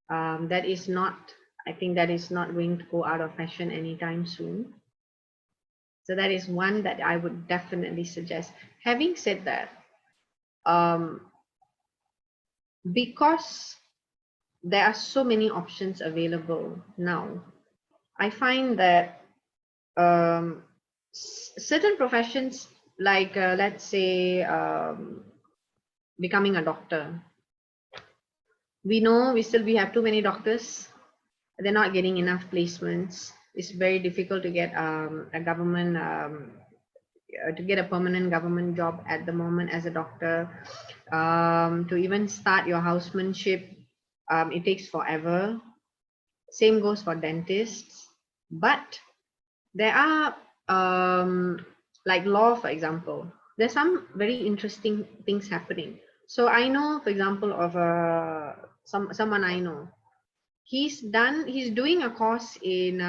Speaker 2: That is not, I think that is not going to go out of fashion anytime soon. So that is one that I would definitely suggest. Having said that, because there are so many options available now, I find that certain professions, like let's say becoming a doctor, we know we have too many doctors. They're not getting enough placements. It's very difficult to get a government to get a permanent government job at the moment as a doctor. To even start your housemanship, it takes forever. Same goes for dentists. But there are like law, for example. There's some very interesting things happening. So I know, for example, of someone I know. He's doing a course in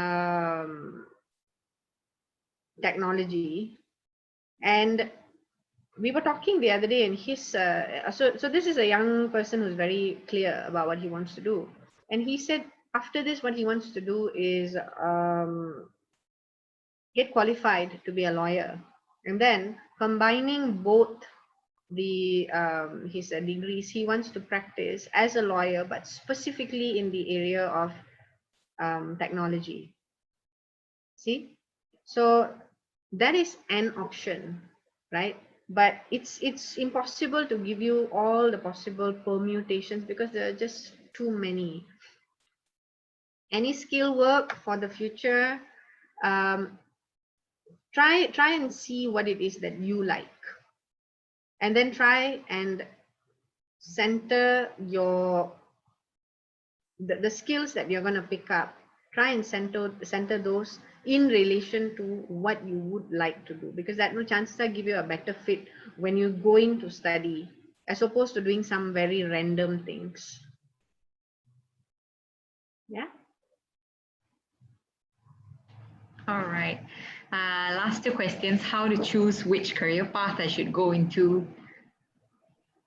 Speaker 2: technology, and we were talking the other day, and his so this is a young person who's very clear about what he wants to do, and he said after this what he wants to do is get qualified to be a lawyer, and then combining both the his degrees, he wants to practice as a lawyer, but specifically in the area of technology. See, so that is an option, right? But it's impossible to give you all the possible permutations because there are just too many. Any skill work for the future, try and see what it is that you like, and then try and center the skills that you're going to pick up. Try and center those in relation to what you would like to do, because that will chances give you a better fit when you're going to study, as opposed to doing some very random things. Yeah.
Speaker 1: All right. Last two questions. How to choose which career path I should go into?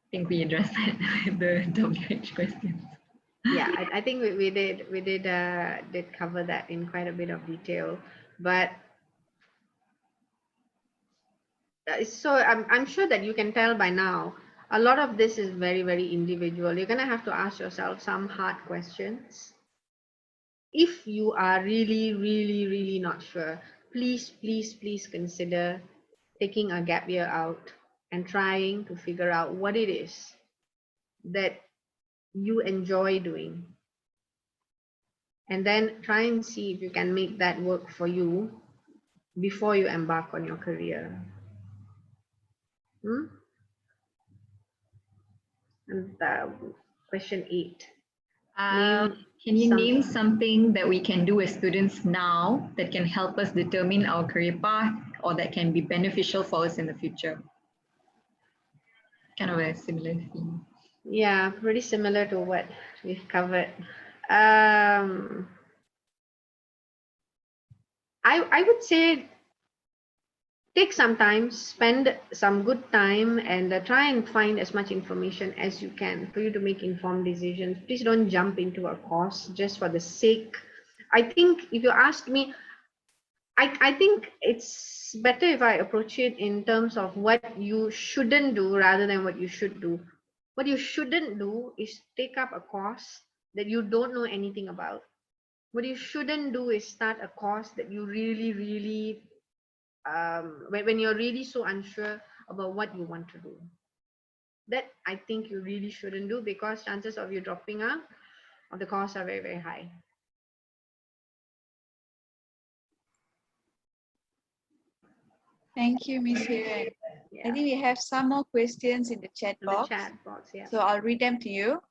Speaker 1: I think we addressed that with the WH questions.
Speaker 2: Yeah, I think we did cover that in quite a bit of detail, but so I'm sure that you can tell by now a lot of this is very, very individual. You're gonna have to ask yourself some hard questions. If you are really, really, really not sure, please consider taking a gap year out and trying to figure out what it is that you enjoy doing, and then try and see if you can make that work for you before you embark on your career. Hmm? And question 8. Name
Speaker 1: Can you name
Speaker 2: something.
Speaker 1: something that we can do as students now that can help us determine our career path or that can be beneficial for us in the future? Kind of a similar theme.
Speaker 2: Yeah, pretty similar to what we've covered. I would say take some time, spend some good time, and try and find as much information as you can for you to make informed decisions. Please don't jump into a course just for the sake. I think if you ask me, I think it's better if I approach it in terms of what you shouldn't do rather than what you should do. What you shouldn't do is take up a course that you don't know anything about. What you shouldn't do is start a course that you really, really, when you're really so unsure about what you want to do. That I think you really shouldn't do, because chances of you dropping out of the course are very, very high.
Speaker 3: Thank you, Miss Hiran. I
Speaker 2: Yeah.
Speaker 3: think we have some more questions in the chat
Speaker 2: In
Speaker 3: box.
Speaker 2: the chat box, yeah.
Speaker 3: So I'll read them to you.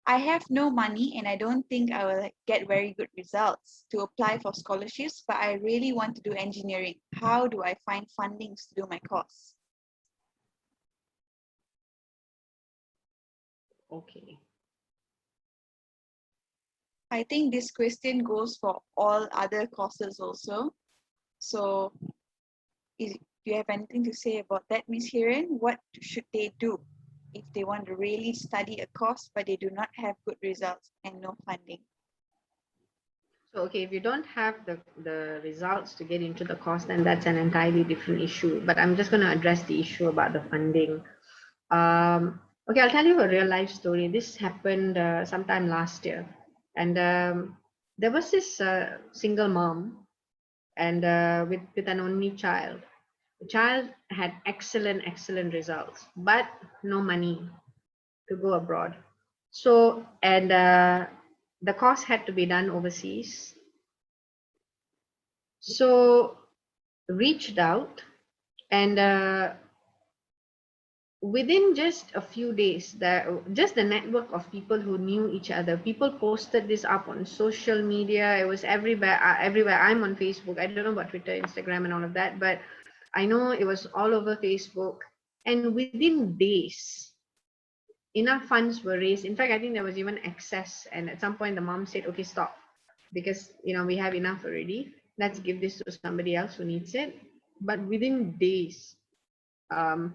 Speaker 3: I have no money and I don't think I will get very good results to apply for scholarships, but I really want to do engineering. How do I find fundings to do my course?
Speaker 2: Okay.
Speaker 3: I think this question goes for all other courses also. So do you have anything to say about that, Miss Hiran? What should they do if they want to really study a course but they do not have good results and no funding?
Speaker 2: So, okay, if you don't have the results to get into the course, then that's an entirely different issue. But I'm just going to address the issue about the funding. Okay, I'll tell you a real life story. This happened sometime last year. And there was this single mom and with an only child. The child had excellent results, but no money to go abroad. So, and the course had to be done overseas. So, reached out, and within just a few days, just the network of people who knew each other, people posted this up on social media. It was everywhere. I'm on Facebook. I don't know about Twitter, Instagram, and all of that, but I know it was all over Facebook. And within days, enough funds were raised. In fact, I think there was even excess. And at some point, the mom said, "Okay, stop, because we have enough already. Let's give this to somebody else who needs it." But within days,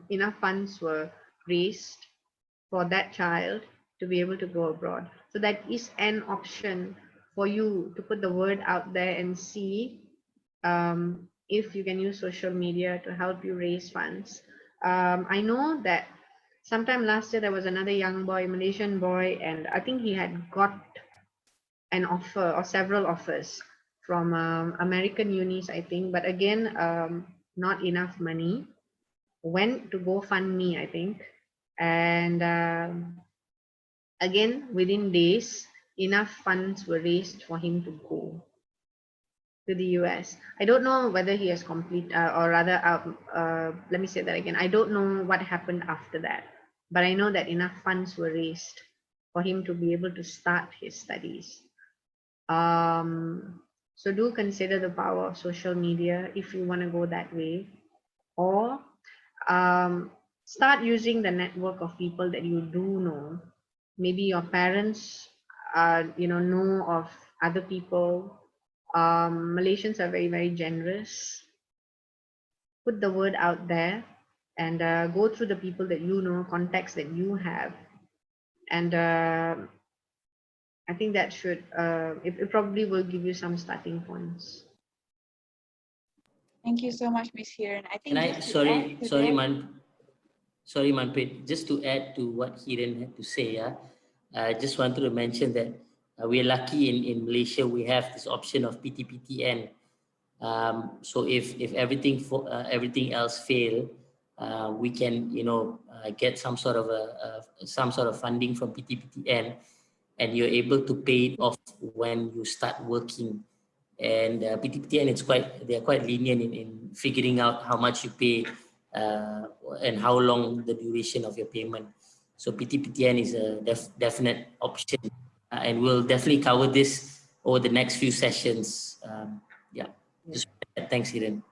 Speaker 2: enough funds were raised for that child to be able to go abroad. So that is an option for you to put the word out there and see if you can use social media to help you raise funds. I know that sometime last year there was another young boy, Malaysian boy, and I think he had got an offer or several offers from American unis, I think, but again, not enough money. Went to GoFundMe, I think, and again, within days, enough funds were raised for him to go to the US. I don't know whether he has complete, or rather, let me say that again. I don't know what happened after that, but I know that enough funds were raised for him to be able to start his studies. So do consider the power of social media if you want to go that way, or start using the network of people that you do know. Maybe your parents, know of other people. Malaysians are very, very generous. Put the word out there and go through the people that you know, contacts that you have, and I think that should it probably will give you some starting points.
Speaker 3: Thank you so much, Miss Hiran. I think
Speaker 4: And I,
Speaker 3: just to add to that,
Speaker 4: sorry, Manpreet, just to add to what Hiran had to say, I just wanted to mention that we are lucky in Malaysia, we have this option of PTPTN. So if everything else fail, we can get some sort of funding from PTPTN, and you're able to pay it off when you start working. And PTPTN, they're quite lenient in figuring out how much you pay and how long the duration of your payment. So PTPTN is a definite option, and we'll definitely cover this over the next few sessions. Yeah, just thanks, Hiren.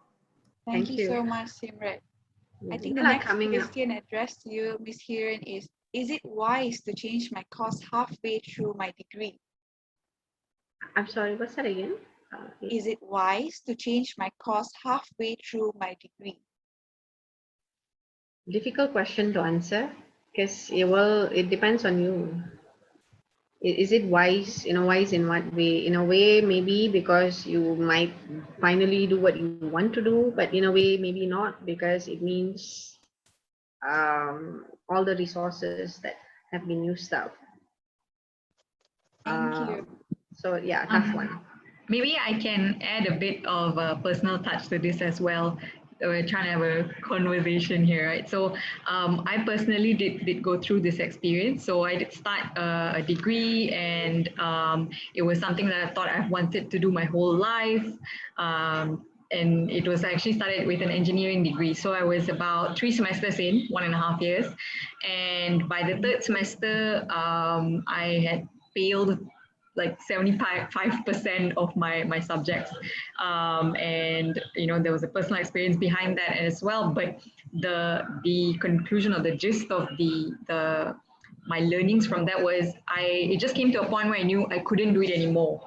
Speaker 3: Thank
Speaker 2: Thank
Speaker 3: you
Speaker 2: you.
Speaker 3: so much, Simrat. I think the
Speaker 2: People are
Speaker 3: next
Speaker 2: coming up.
Speaker 3: question addressed to you, Ms. Hiren, is it wise to change my course halfway through my degree?
Speaker 2: I'm sorry, what's that again?
Speaker 3: Is it wise to change my course halfway through my degree?
Speaker 2: Difficult question to answer because it depends on you. Is it wise? Wise in what way? In a way, maybe because you might finally do what you want to do, but in a way, maybe not, because it means all the resources that have been used up.
Speaker 3: Thank you.
Speaker 2: So yeah, tough one.
Speaker 1: Maybe I can add a bit of a personal touch to this as well. We're trying to have a conversation here, right? So I personally did go through this experience. So I did start a degree, and it was something that I thought I wanted to do my whole life. And it was actually started with an engineering degree. So I was about 3 semesters in, 1.5 years. And by the 3rd semester, I had failed like 75% of my subjects, and there was a personal experience behind that as well. But the conclusion or the gist of my learnings from that was it just came to a point where I knew I couldn't do it anymore.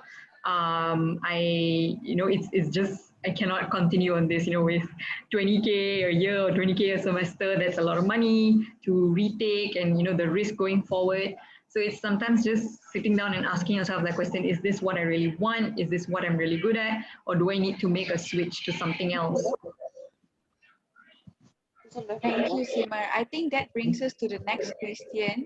Speaker 1: It's just I cannot continue on this, with 20K a year or 20K a semester. That's a lot of money to retake, and the risk going forward. So it's sometimes just sitting down and asking yourself that question: is this what I really want? Is this what I'm really good at? Or do I need to make a switch to something else?
Speaker 3: Thank you, Simar. I think that brings us to the next question.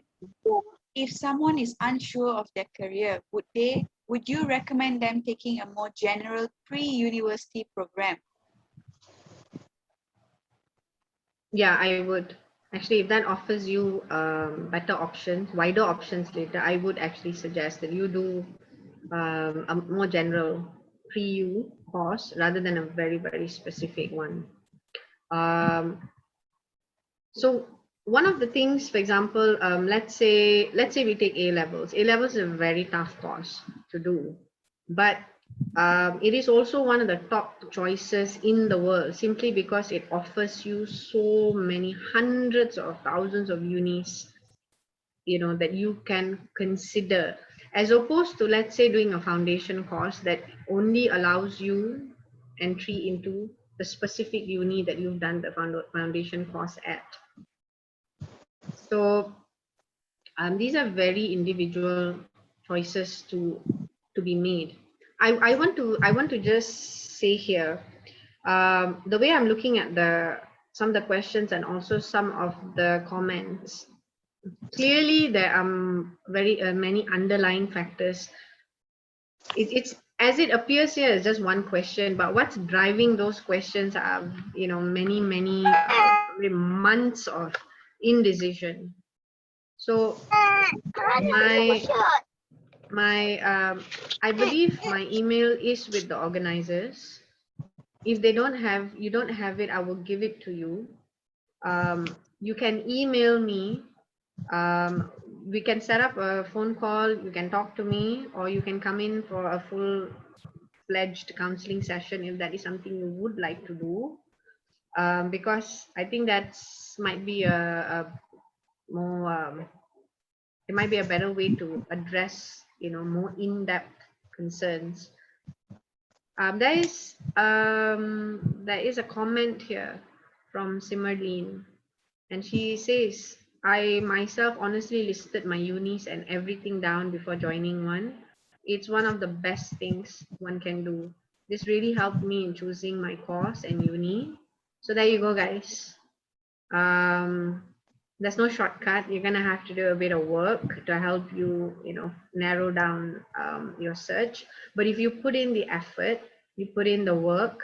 Speaker 3: If someone is unsure of their career, would you recommend them taking a more general pre-university program?
Speaker 2: Yeah, I would. Actually, if that offers you better options, wider options later, I would actually suggest that you do a more general pre-U course rather than a very, very specific one. So one of the things, for example, let's say we take A levels. A levels is a very tough course to do, but it is also one of the top choices in the world, simply because it offers you so many hundreds of thousands of unis, that you can consider, as opposed to, let's say, doing a foundation course that only allows you entry into the specific uni that you've done the foundation course at. So these are very individual choices to be made. I want to just say here, the way I'm looking at some of the questions and also some of the comments, clearly there are very many underlying factors. It's as it appears here as just one question, but what's driving those questions are many months of indecision. So I believe my email is with the organizers. If you don't have it, I will give it to you. You can email me. We can set up a phone call. You can talk to me, or you can come in for a full-fledged counseling session if that is something you would like to do. Because I think might be a more it might be a better way to address more in-depth concerns. There is a comment here from Simmerleen, and she says, I myself honestly listed my unis and everything down before joining one. It's one of the best things one can do. This really helped me in choosing my course and uni. So there you go, guys. There's no shortcut. You're gonna have to do a bit of work to help you, narrow down your search. But if you put in the effort, you put in the work,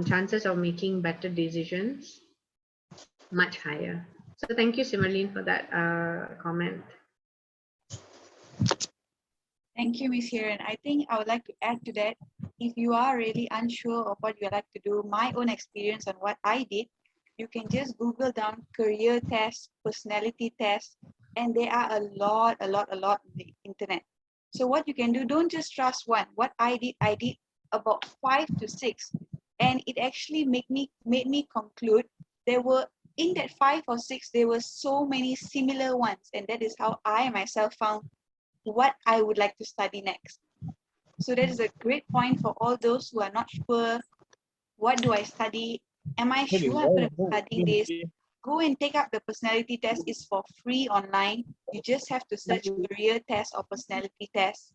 Speaker 2: chances of making better decisions much higher. So thank you, Simmerleen, for that comment.
Speaker 3: Thank you, Miss Hiran. I think I would like to add to that. If you are really unsure of what you like to do, my own experience on what I did, you can just Google down career tests, personality tests, and there are a lot on the internet. So what you can do, don't just trust one. What I did about 5 to 6, and it actually made me conclude there were in that 5 or 6 there were so many similar ones, and that is how I myself found what I would like to study next. So that is a great point for all those who are not sure, what do I study? Am I sure I'm going to be studying this? Go and take up the personality test. It's for free online. You just have to search career test or personality test,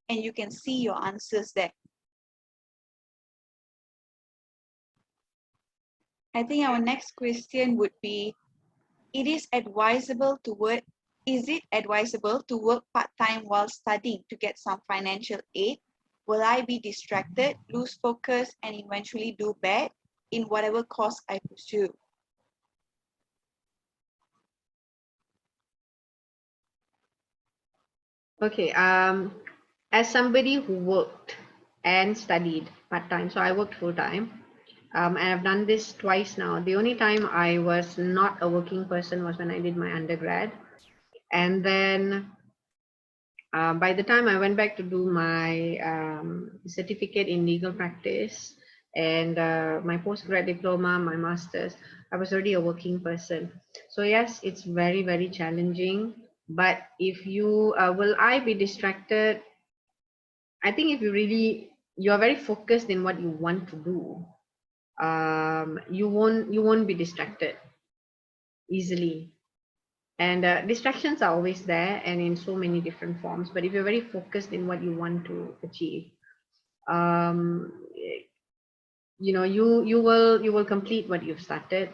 Speaker 3: and you can see your answers there. I think our next question would be, is it advisable to work part-time while studying to get some financial aid? Will I be distracted, lose focus, and eventually do bad in whatever course I pursue?
Speaker 2: Okay, as somebody who worked and studied part-time, so I worked full-time, and I've done this twice now. The only time I was not a working person was when I did my undergrad. And then by the time I went back to do my certificate in legal practice and my postgrad diploma, my master's, I was already a working person. So yes, it's very, very challenging. But if you, will I be distracted? I think if you are very focused in what you want to do, you won't be distracted easily. And distractions are always there and in so many different forms. But if you're very focused in what you want to achieve, um, you will complete what you've started.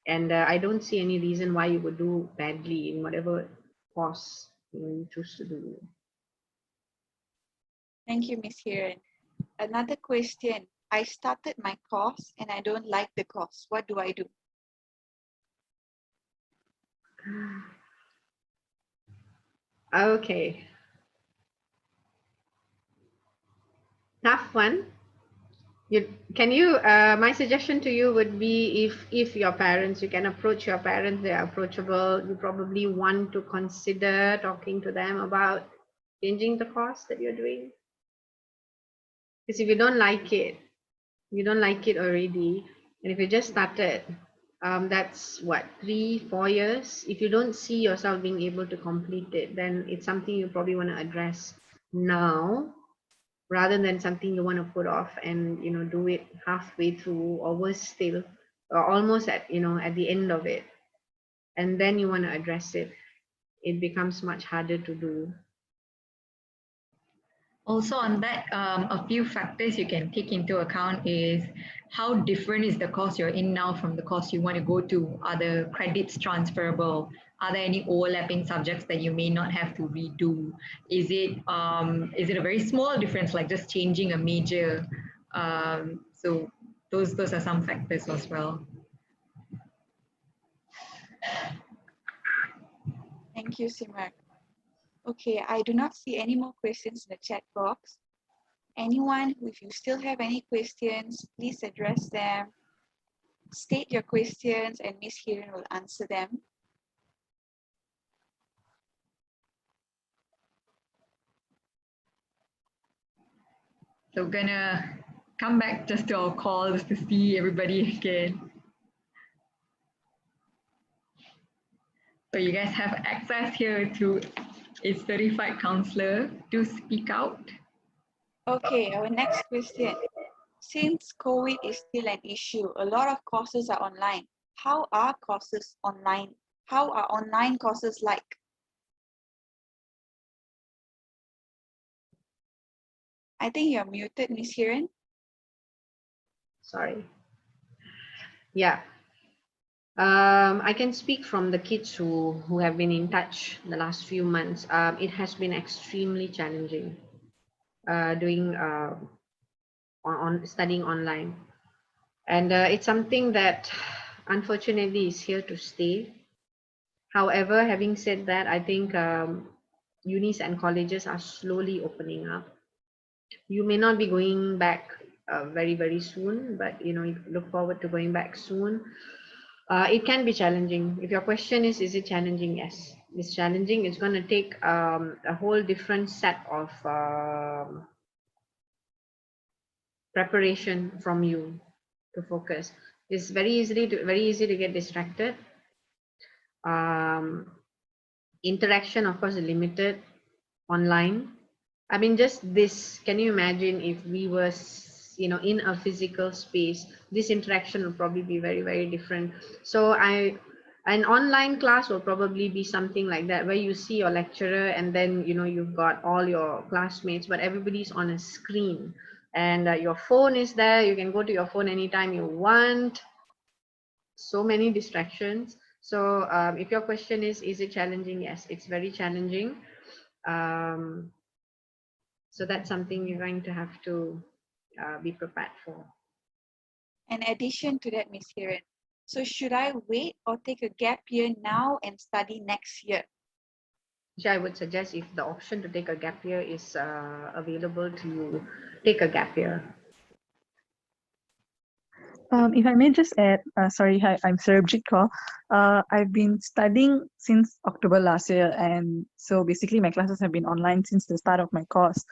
Speaker 2: And I don't see any reason why you would do badly in whatever course you choose to do.
Speaker 3: Thank you, Miss Hiran. Another question. I started my course and I don't like the course. What do I do?
Speaker 2: Okay. Tough one. My suggestion to you would be, if your parents, you can approach your parents, they are approachable. You probably want to consider talking to them about changing the course that you're doing. Because if you don't like it, already, and if you just started, that's what, 3-4 years. If you don't see yourself being able to complete it, then it's something you probably want to address now, rather than something you want to put off and do it halfway through, or worse still, or almost at the end of it, and then you want to address it. It becomes much harder to do.
Speaker 1: Also on that, a few factors you can take into account is how different is the course you're in now from the course you want to go to? Are the credits transferable? Are there any overlapping subjects that you may not have to redo? Is it a very small difference, like just changing a major? So those are some factors as well.
Speaker 3: Thank you, Simar. Okay, I do not see any more questions in the chat box. Anyone, if you still have any questions, please address them. State your questions and Miss Hiran will answer them.
Speaker 1: So we're gonna come back just to our calls to see everybody again. So you guys have access here to a certified counselor to speak out.
Speaker 3: Okay, our next question. Since COVID is still an issue, a lot of courses are online. How are courses online? How are online courses like? I think you're muted, Miss Hiran.
Speaker 2: Sorry. Yeah. I can speak from the kids who have been in touch the last few months. It has been extremely challenging doing on studying online, and it's something that unfortunately is here to stay. However, having said that, I think unis and colleges are slowly opening up. You may not be going back very soon, but you know, you look forward to going back soon. It can be challenging. If your question is it challenging? Yes, it's challenging. It's going to take a whole different set of preparation from you to focus. It's very easy to get distracted. Interaction, of course, is limited online. I mean, just this, can you imagine if we were, you know, in a physical space, this interaction will probably be very different. So an online class will probably be something like that, where you see your lecturer and then, you know, you've got all your classmates, but everybody's on a screen, and your phone is there. You can go to your phone anytime you want. So many distractions. So if your question is it challenging? Yes, it's very challenging. So that's something you're going to have to be prepared for.
Speaker 3: In addition to that, Miss Hiran, so should I wait or take a gap year now and study next year?
Speaker 2: Which I would suggest, if the option to take a gap year is available to you, take a gap year.
Speaker 5: If I may just add, sorry, hi, I'm Sarabjit Kaur. I've been studying since October last year, and so basically my classes have been online since the start of my course.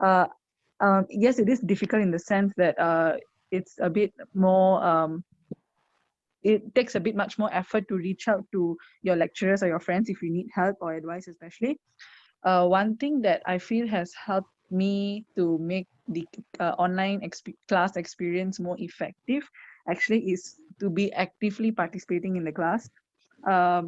Speaker 5: Yes, it is difficult in the sense that it's a bit more, it takes a bit much more effort to reach out to your lecturers or your friends if you need help or advice, especially. One thing that I feel has helped me to make the online class experience more effective actually is to be actively participating in the class,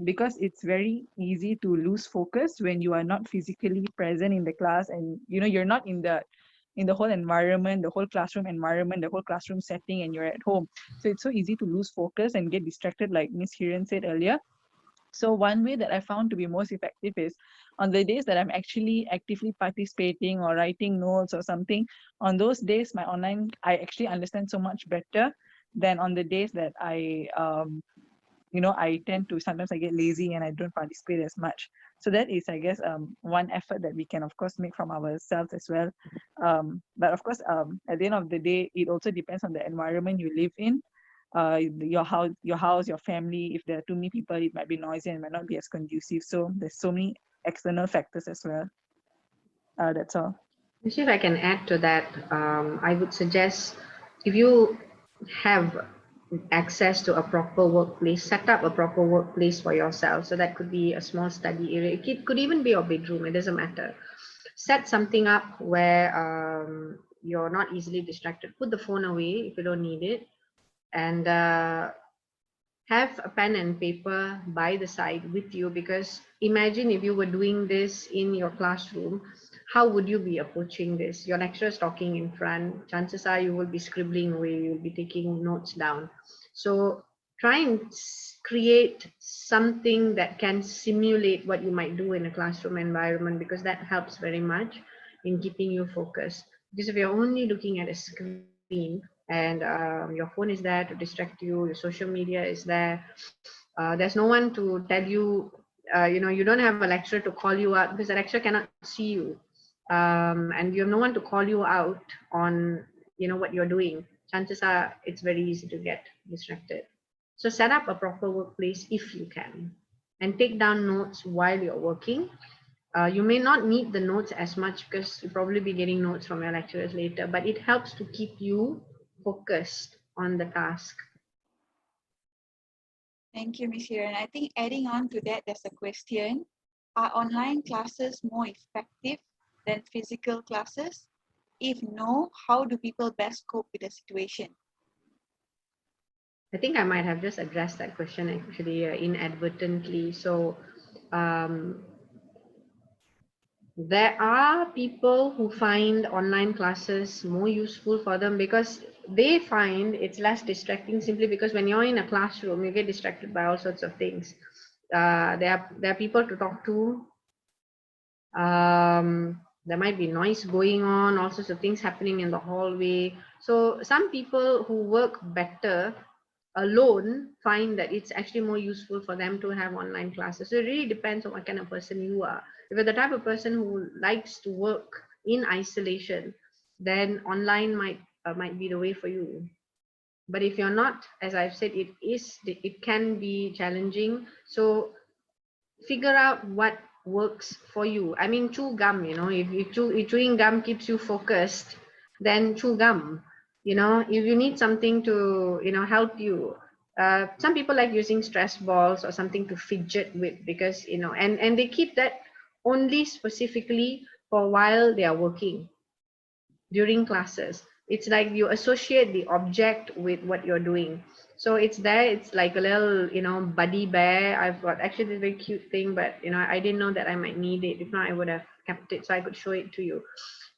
Speaker 5: because it's very easy to lose focus when you are not physically present in the class, and you know, you're not in the whole environment, the whole classroom environment, the whole classroom setting, and you're at home. So it's so easy to lose focus and get distracted, like Miss Hiran said earlier. So one way that I found to be most effective is on the days that I'm actually actively participating or writing notes or something. On those days, I actually understand so much better than on the days that I tend to, sometimes I get lazy and I don't participate as much. So that is, I guess, one effort that we can, of course, make from ourselves as well. But of course, at the end of the day, it also depends on the environment you live in. Your house, your family. If there are too many people, it might be noisy and it might not be as conducive. So there's so many external factors as well. That's all.
Speaker 2: Actually, if I can add to that, I would suggest, if you have access to a proper workplace, set up a proper workplace for yourself. So that could be a small study area. It could even be your bedroom. It doesn't matter. Set something up where you're not easily distracted. Put the phone away if you don't need it, and have a pen and paper by the side with you, because imagine if you were doing this in your classroom, how would you be approaching this? Your lecturer is talking in front, chances are you will be scribbling away, you'll be taking notes down. So try and create something that can simulate what you might do in a classroom environment, because that helps very much in keeping you focused. Because if you're only looking at a screen, and your phone is there to distract you, your social media is there, there's no one to tell you, you don't have a lecturer to call you out, because the lecturer cannot see you, and you have no one to call you out on what you're doing. Chances are it's very easy to get distracted. So set up a proper workplace if you can, and take down notes while you're working. You may not need the notes as much, because you'll probably be getting notes from your lecturers later, but it helps to keep you focused on the task.
Speaker 3: Thank you, Ms. Hiran. I think adding on to that, there's a question. Are online classes more effective than physical classes? If no, how do people best cope with the situation?
Speaker 2: I think I might have just addressed that question actually inadvertently. So there are people who find online classes more useful for them, because they find it's less distracting, simply because when you're in a classroom, you get distracted by all sorts of things. There are people to talk to. There might be noise going on, all sorts of things happening in the hallway. So some people who work better alone find that it's actually more useful for them to have online classes. So it really depends on what kind of person you are. If you're the type of person who likes to work in isolation, then online might be the way for you. But if you're not, as I've said, it can be challenging. So figure out what works for you. I mean, chew gum, if chewing gum keeps you focused, then chew gum. If you need something to, help you, some people like using stress balls or something to fidget with, because, and they keep that only specifically for while they are working during classes. It's like you associate the object with what you're doing. So it's there, it's like a little, buddy bear. I've got actually this very cute thing, but I didn't know that I might need it. If not, I would have kept it so I could show it to you.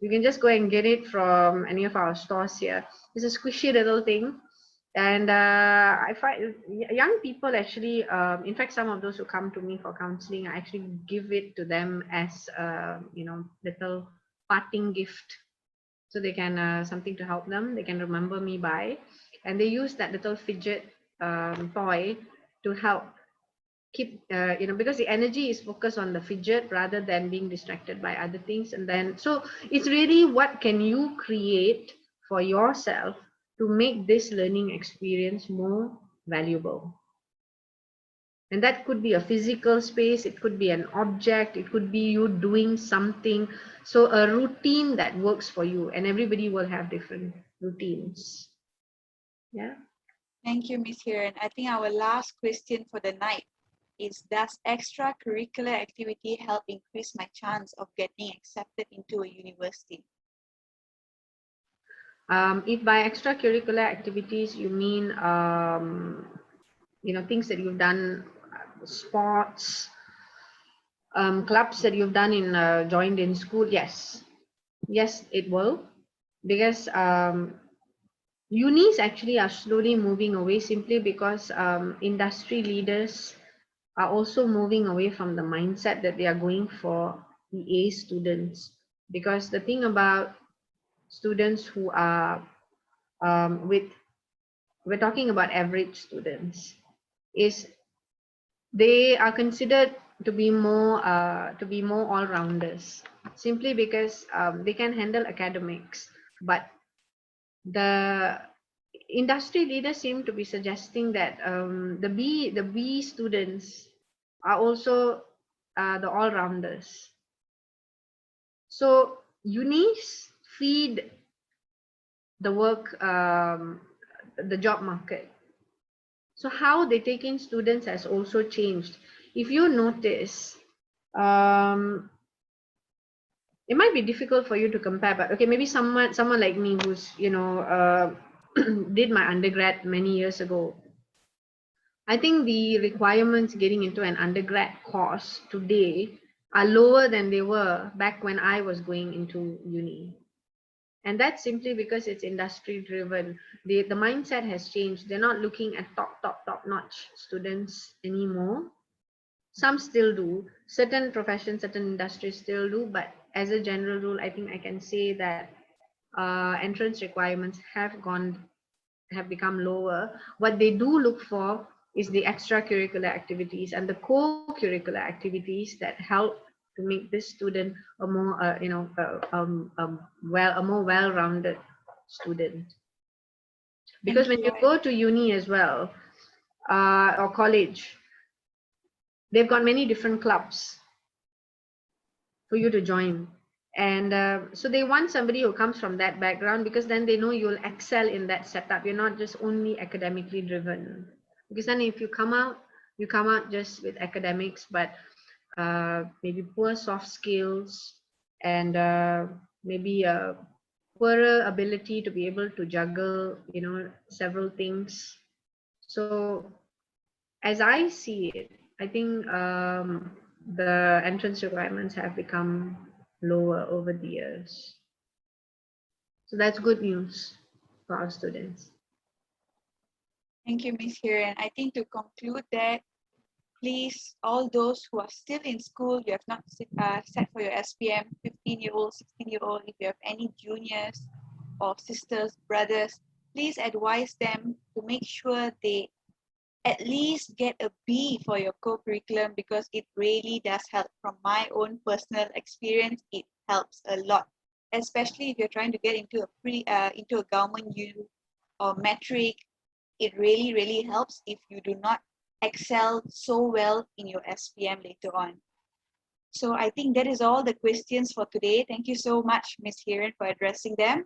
Speaker 2: You can just go and get it from any of our stores here. It's a squishy little thing. And I find young people actually, in fact, some of those who come to me for counseling, I actually give it to them as, little parting gift, so they can something to help them, they can remember me by, and they use that little fidget toy to help keep because the energy is focused on the fidget rather than being distracted by other things. And then so it's really, what can you create for yourself to make this learning experience more valuable? And that could be a physical space, it could be an object, it could be you doing something. So a routine that works for you, and everybody will have different routines. Yeah.
Speaker 3: Thank you, Miss Hiran. I think our last question for the night is, does extracurricular activity help increase my chance of getting accepted into a university?
Speaker 2: If by extracurricular activities you mean things that you've done, sports, clubs that you've done in joined in school, yes, it will, because unis actually are slowly moving away, simply because industry leaders are also moving away from the mindset that they are going for the A students. Because the thing about students who are we're talking about average students, is they are considered to be more all-rounders, simply because they can handle academics. But the industry leaders seem to be suggesting that the B students are also the all-rounders. So unis feed the the job market. So how they take in students has also changed. If you notice, it might be difficult for you to compare, but okay, maybe someone like me who's did my undergrad many years ago. I think the requirements getting into an undergrad course today are lower than they were back when I was going into uni. And that's simply because it's industry driven. The mindset has changed. They're not looking at top notch students anymore. Some still do. Certain professions, certain industries still do. But as a general rule, I think I can say that entrance requirements have become lower. What they do look for is the extracurricular activities and the co-curricular activities that help to make this student a more a more well-rounded student. Because when you go to uni as well, or college, they've got many different clubs for you to join. And so they want somebody who comes from that background, because then they know you'll excel in that setup. You're not just only academically driven. Because then if you come out just with academics, but maybe poor soft skills, and maybe a poorer ability to be able to juggle, several things. So as I see it, I think the entrance requirements have become lower over the years. So that's good news for our students.
Speaker 3: Thank you, Ms. Hiran. I think to conclude that, please, all those who are still in school, you have not set for your SPM, 15-year-old, 16-year-old, if you have any juniors or sisters, brothers, please advise them to make sure they at least get a B for your co-curriculum, because it really does help. From my own personal experience, it helps a lot, especially if you're trying to get into a government U or metric. It really helps if you do not excel so well in your SPM later on. So I think that is all the questions for today. Thank you so much, Ms. Hiran, for addressing them.